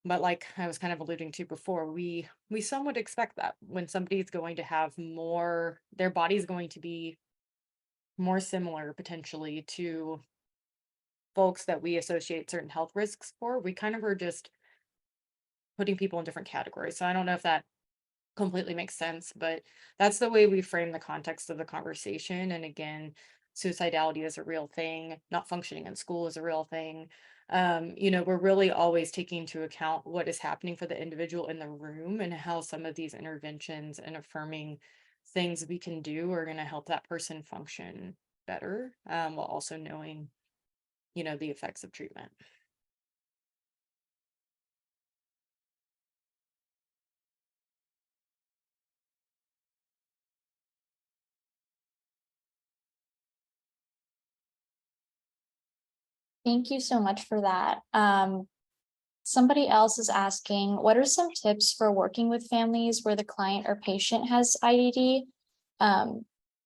but like I was kind of alluding to before, we somewhat expect that when somebody's going to have more, their body's going to be more similar potentially to folks that we associate certain health risks for, we kind of are just putting people in different categories. So I don't know if that completely makes sense, but that's the way we frame the context of the conversation. And again, suicidality is a real thing, not functioning in school is a real thing. We're really always taking into account what is happening for the individual in the room and how some of these interventions and affirming things we can do are going to help that person function better, while also knowing, the effects of treatment. Thank you so much for that. Somebody else is asking, what are some tips for working with families where the client or patient has IDD?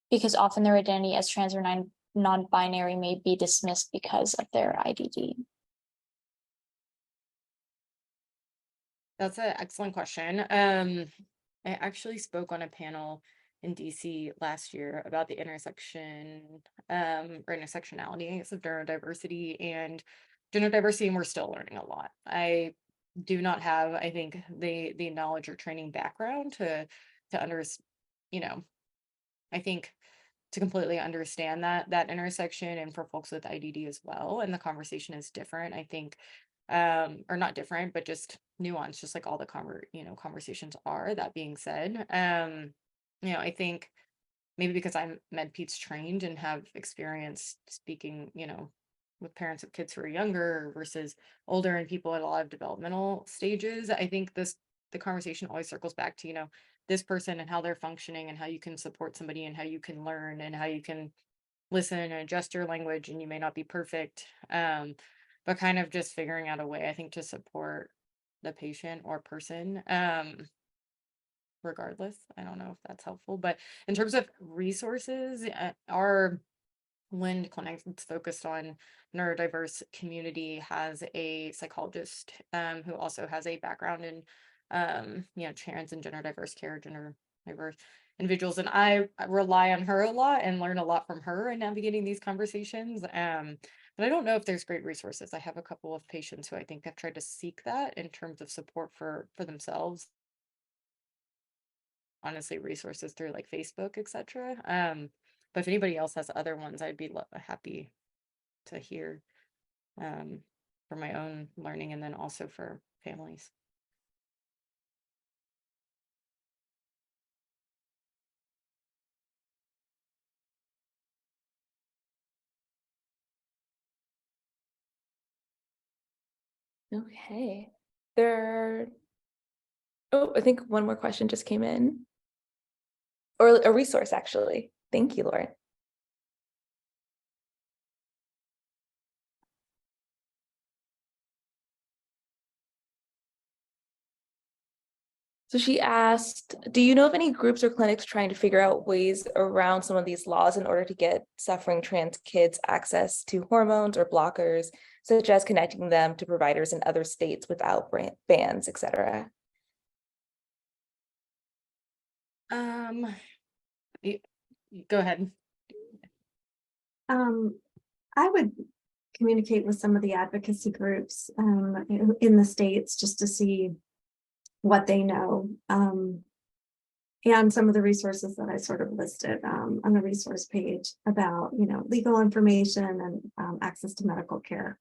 Because often their identity as trans or non-binary may be dismissed because of their IDD. That's an excellent question. I actually spoke on a panel in DC last year about the intersection or intersectionality, I guess, of neurodiversity and gender diversity, and we're still learning a lot. I do not have, I think, the knowledge or training background to I think to completely understand that intersection, and for folks with IDD as well. And the conversation is different, I think, or not different, but just nuanced, just like all the conversations are. That being said, I think maybe because I'm MedPeds trained and have experience speaking, with parents of kids who are younger versus older and people at a lot of developmental stages, I think the conversation always circles back to, this person and how they're functioning and how you can support somebody and how you can learn and how you can listen and adjust your language, and you may not be perfect, but kind of just figuring out a way, I think, to support the patient or person, regardless. I don't know if that's helpful, but in terms of resources, our Lind clinic that's focused on neurodiverse community has a psychologist who also has a background in trans and gender diverse care, gender diverse individuals, and I rely on her a lot and learn a lot from her in navigating these conversations. But I don't know if there's great resources. I have a couple of patients who I think have tried to seek that in terms of support for themselves. Honestly, resources through like Facebook, etc. But if anybody else has other ones, I'd be happy to hear for my own learning, and then also for families. Okay. I think one more question just came in. Or a resource, actually. Thank you, Lauren. So she asked, do you know of any groups or clinics trying to figure out ways around some of these laws in order to get suffering trans kids access to hormones or blockers, such as connecting them to providers in other states without bans, etc.? Go ahead. I would communicate with some of the advocacy groups in the States just to see what they know. And some of the resources that I sort of listed on the resource page about, legal information and access to medical care.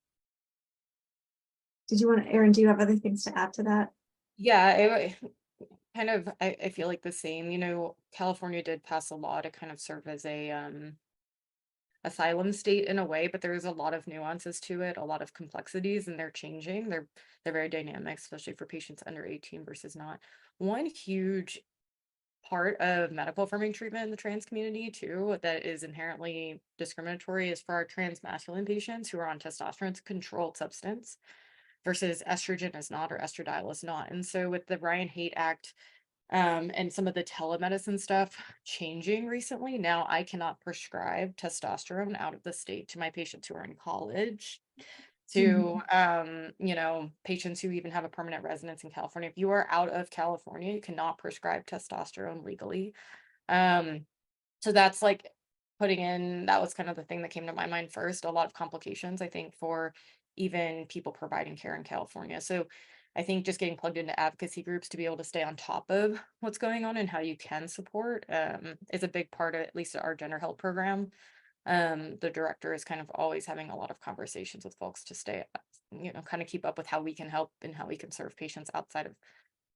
Did you want to, Erin, do you have other things to add to that? Yeah, I feel like the same. California did pass a law to kind of serve as a asylum state in a way, but there's a lot of nuances to it, a lot of complexities, and they're changing. They're very dynamic, especially for patients under 18 versus not. One huge part of medical affirming treatment in the trans community too that is inherently discriminatory is for our trans masculine patients who are on testosterone. It's a controlled substance versus estrogen is not, or estradiol is not. And so with the Ryan Haight Act and some of the telemedicine stuff changing recently, now I cannot prescribe testosterone out of the state to my patients who are in college, to patients who even have a permanent residence in California. If you are out of California, you cannot prescribe testosterone legally. So that's like that was kind of the thing that came to my mind first. A lot of complications, I think, for even people providing care in California. So I think just getting plugged into advocacy groups to be able to stay on top of what's going on and how you can support is a big part of at least our gender health program. The director is kind of always having a lot of conversations with folks to stay, kind of keep up with how we can help and how we can serve patients outside of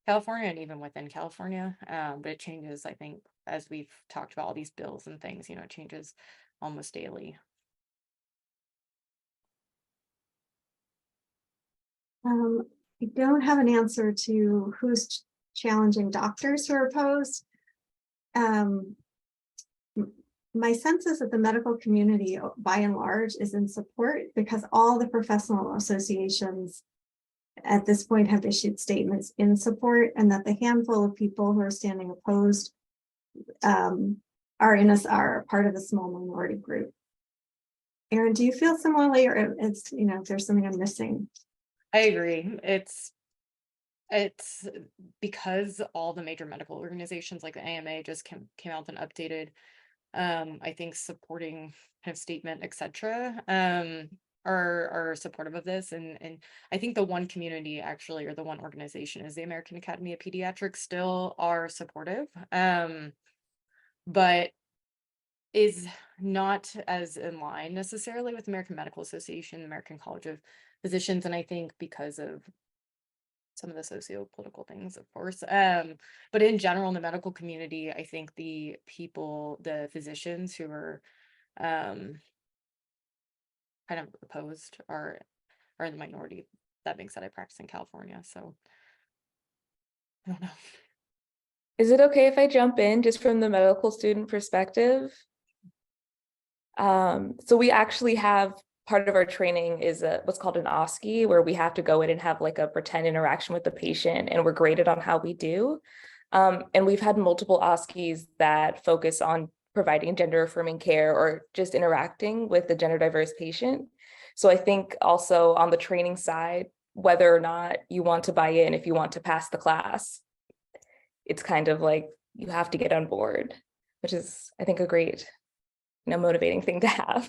California and even within California. But it changes, I think, as we've talked about all these bills and things, it changes almost daily. I don't have an answer to who's challenging doctors who are opposed. My sense is that the medical community, by and large, is in support because all the professional associations at this point have issued statements in support, and that the handful of people who are standing opposed are part of a small minority group. Erin, do you feel similarly, or is, if there's something I'm missing? I agree. It's It's because all the major medical organizations like the AMA just came out and updated, I think supporting kind of statement, etc. Are supportive of this, and I think the one community actually, or the one organization, is the American Academy of Pediatrics, still are supportive, but is not as in line necessarily with American Medical Association, American College of Physicians, and I think because of some of the socio-political things, of course. But in general, in the medical community, I think the people, the physicians who are kind of opposed are in the minority. That being said, I practice in California, so I don't know. Is it okay if I jump in just from the medical student perspective? So we actually have part of our training is what's called an OSCE, where we have to go in and have like a pretend interaction with the patient, and we're graded on how we do. And we've had multiple OSCEs that focus on providing gender affirming care or just interacting with the gender diverse patient. So I think also on the training side, whether or not you want to buy in, if you want to pass the class, it's kind of like you have to get on board, which is, I think, a great, motivating thing to have.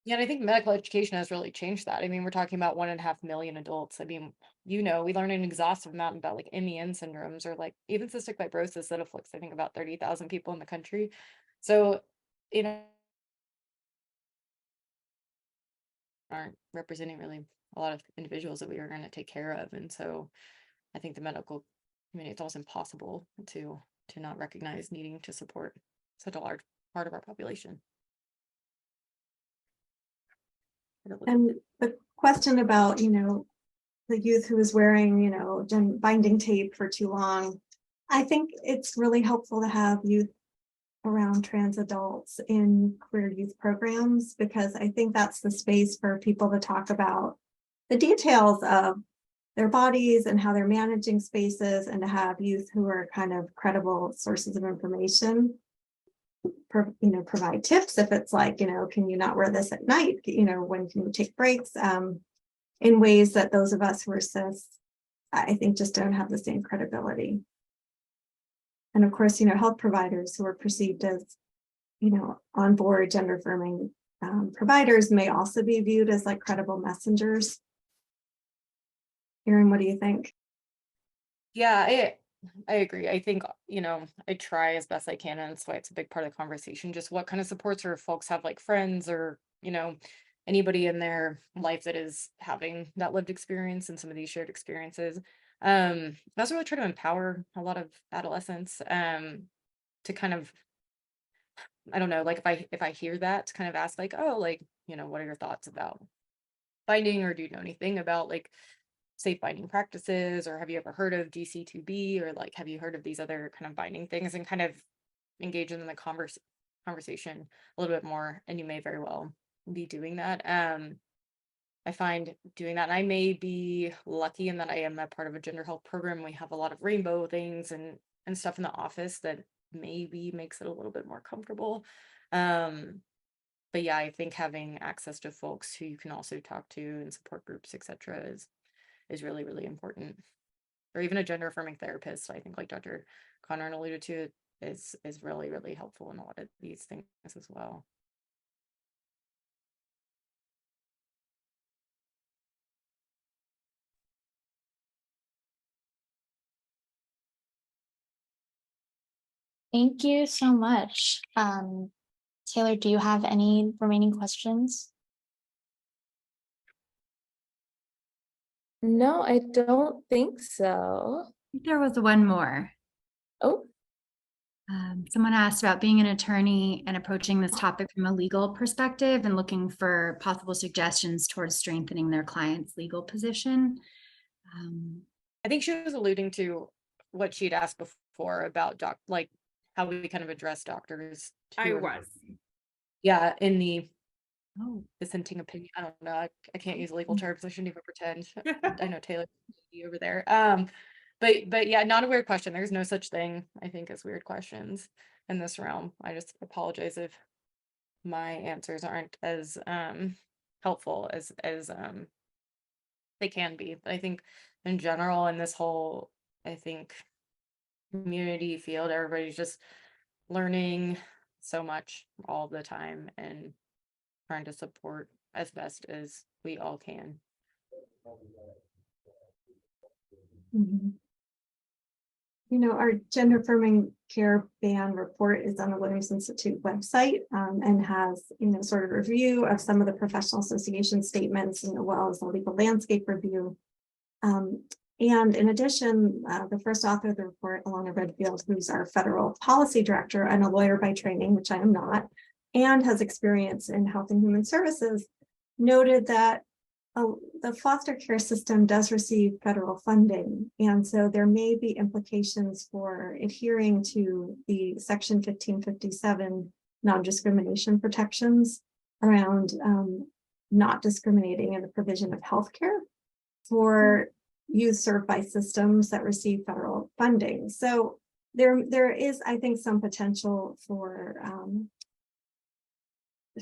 Yeah, and I think medical education has really changed that. I mean, we're talking about 1.5 million adults. I mean, we learn an exhaustive amount about like MEN syndromes, or like even cystic fibrosis that afflicts, I think, about 30,000 people in the country. So, aren't representing really a lot of individuals that we are going to take care of. And so I think the medical community, it's almost impossible to not recognize needing to support such a large part of our population. And the question about, the youth who is wearing, binding tape for too long. I think it's really helpful to have youth around trans adults in queer youth programs, because I think that's the space for people to talk about the details of their bodies and how they're managing spaces, and to have youth who are kind of credible sources of information provide tips if it's like, can you not wear this at night? When can you take breaks? In ways that those of us who are cis, I think, just don't have the same credibility. And of course, health providers who are perceived as, on board gender affirming providers may also be viewed as like credible messengers. Erin, what do you think? Yeah, I agree. I think, I try as best I can, and that's why it's a big part of the conversation. Just what kind of supports, or if folks have like friends or, anybody in their life that is having that lived experience and some of these shared experiences. I also really try to empower a lot of adolescents to kind of, I don't know, like if I hear that, to kind of ask like, oh, like, what are your thoughts about binding, or do you know anything about like safe binding practices, or have you ever heard of DC2B, or like have you heard of these other kind of binding things, and kind of engage in the conversation a little bit more. And you may very well be doing that. I find doing that, and I may be lucky in that I am a part of a gender health program. We have a lot of rainbow things and stuff in the office that maybe makes it a little bit more comfortable. But yeah, I think having access to folks who you can also talk to, and support groups, etc., is really, really important. Or even a gender affirming therapist, I think, like Dr. Conron alluded to, is really, really helpful in a lot of these things as well. Thank you so much. Taylor, do you have any remaining questions? No, I don't think so. There was one more. Oh, Someone asked about being an attorney and approaching this topic from a legal perspective and looking for possible suggestions towards strengthening their client's legal position. I think she was alluding to what she'd asked before about like how we kind of address doctors. I was. Yeah, in the dissenting opinion. I don't know. I can't use legal terms. I shouldn't even pretend. I know Taylor over there. But yeah, not a weird question. There's no such thing, I think, as weird questions in this realm. I just apologize if my answers aren't as helpful as they can be. But I think in general, in this whole, I think, community field, everybody's just learning so much all the time and trying to support as best as we all can. Mhm. You know, our gender affirming care ban report is on the Williams Institute website, and has, you know, sort of review of some of the professional association statements, as well as the legal landscape review. And in addition, the first author of the report, Alana Redfield, who's our federal policy director and a lawyer by training, which I am not, and has experience in health and human services, noted that the foster care system does receive federal funding. And so there may be implications for adhering to the Section 1557 non-discrimination protections around not discriminating in the provision of healthcare for youth served by systems that receive federal funding. So there is, I think, some potential for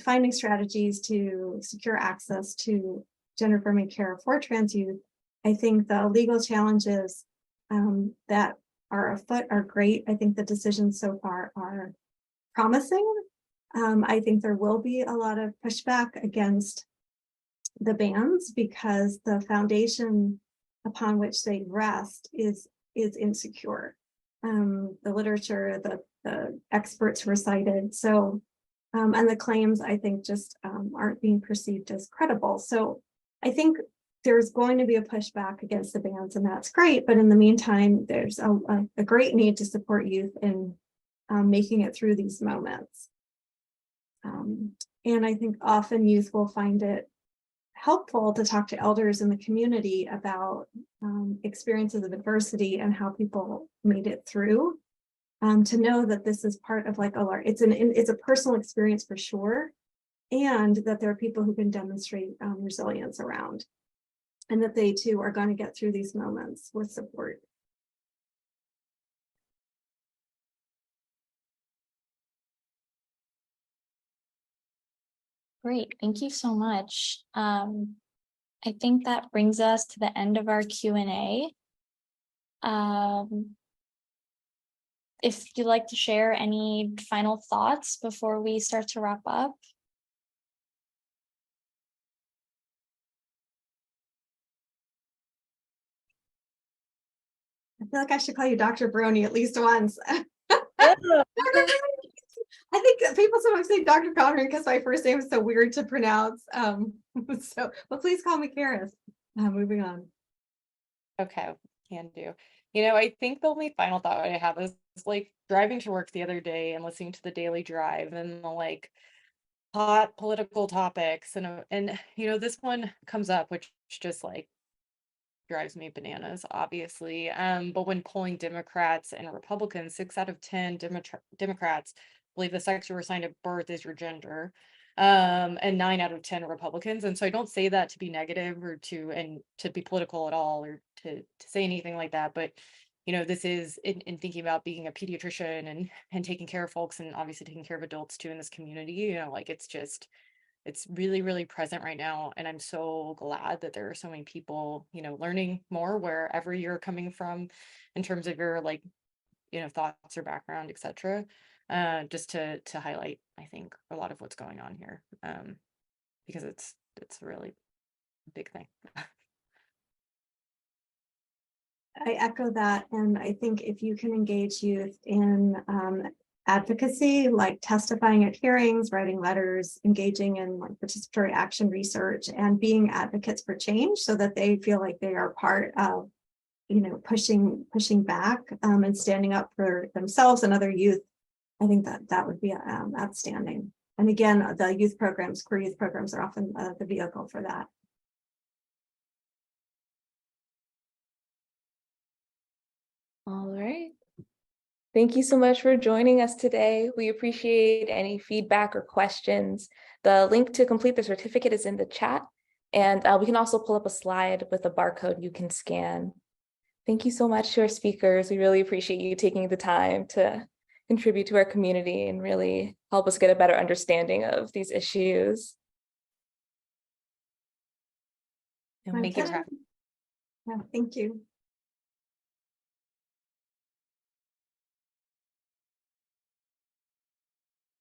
finding strategies to secure access to gender affirming care for trans youth. I think the legal challenges that are afoot are great. I think the decisions so far are promising. I think there will be a lot of pushback against the bans because the foundation upon which they rest is insecure. The literature, the experts were cited, so and the claims, I think, just aren't being perceived as credible. So I think there's going to be a pushback against the bans, and that's great. But in the meantime, there's a great need to support youth in making it through these moments. And I think often youth will find it helpful to talk to elders in the community about experiences of adversity and how people made it through. To know that this is part of like it's a personal experience for sure, and that there are people who can demonstrate resilience around, and that they too are going to get through these moments with support. Great, thank you so much. I think that brings us to the end of our Q&A. If you'd like to share any final thoughts before we start to wrap up. I feel like I should call you Dr. Baroni at least once. I think that people sometimes say Dr. Conron because my first name is so weird to pronounce. But please call me Kerith. Moving on. Okay, can do. You know, I think the only final thought I have is like driving to work the other day and listening to the Daily Drive and the like hot political topics, and you know, this one comes up, which just like drives me bananas, obviously. But when polling Democrats and Republicans, 6 out of 10 Democrats believe the sex you were assigned at birth is your gender, and 9 out of 10 Republicans. And so I don't say that to be negative or to be political at all, or to say anything like that. But you know, this is in thinking about being a pediatrician and taking care of folks, and obviously taking care of adults too in this community. You know, like it's really, really present right now. And I'm so glad that there are so many people, you know, learning more wherever you're coming from in terms of your like, you know, thoughts or background, etc. Just to highlight, I think, a lot of what's going on here, because it's a really big thing. I echo that. And I think if you can engage youth in advocacy, like testifying at hearings, writing letters, engaging in like participatory action research, and being advocates for change so that they feel like they are part of, you know, pushing back and standing up for themselves and other youth, I think that would be outstanding. And again, the youth programs, queer youth programs, are often the vehicle for that. All right. Thank you so much for joining us today. We appreciate any feedback or questions. The link to complete the certificate is in the chat, and we can also pull up a slide with a barcode you can scan. Thank you so much to our speakers. We really appreciate you taking the time to contribute to our community and really help us get a better understanding of these issues. Thank you. Okay. Yeah, thank you.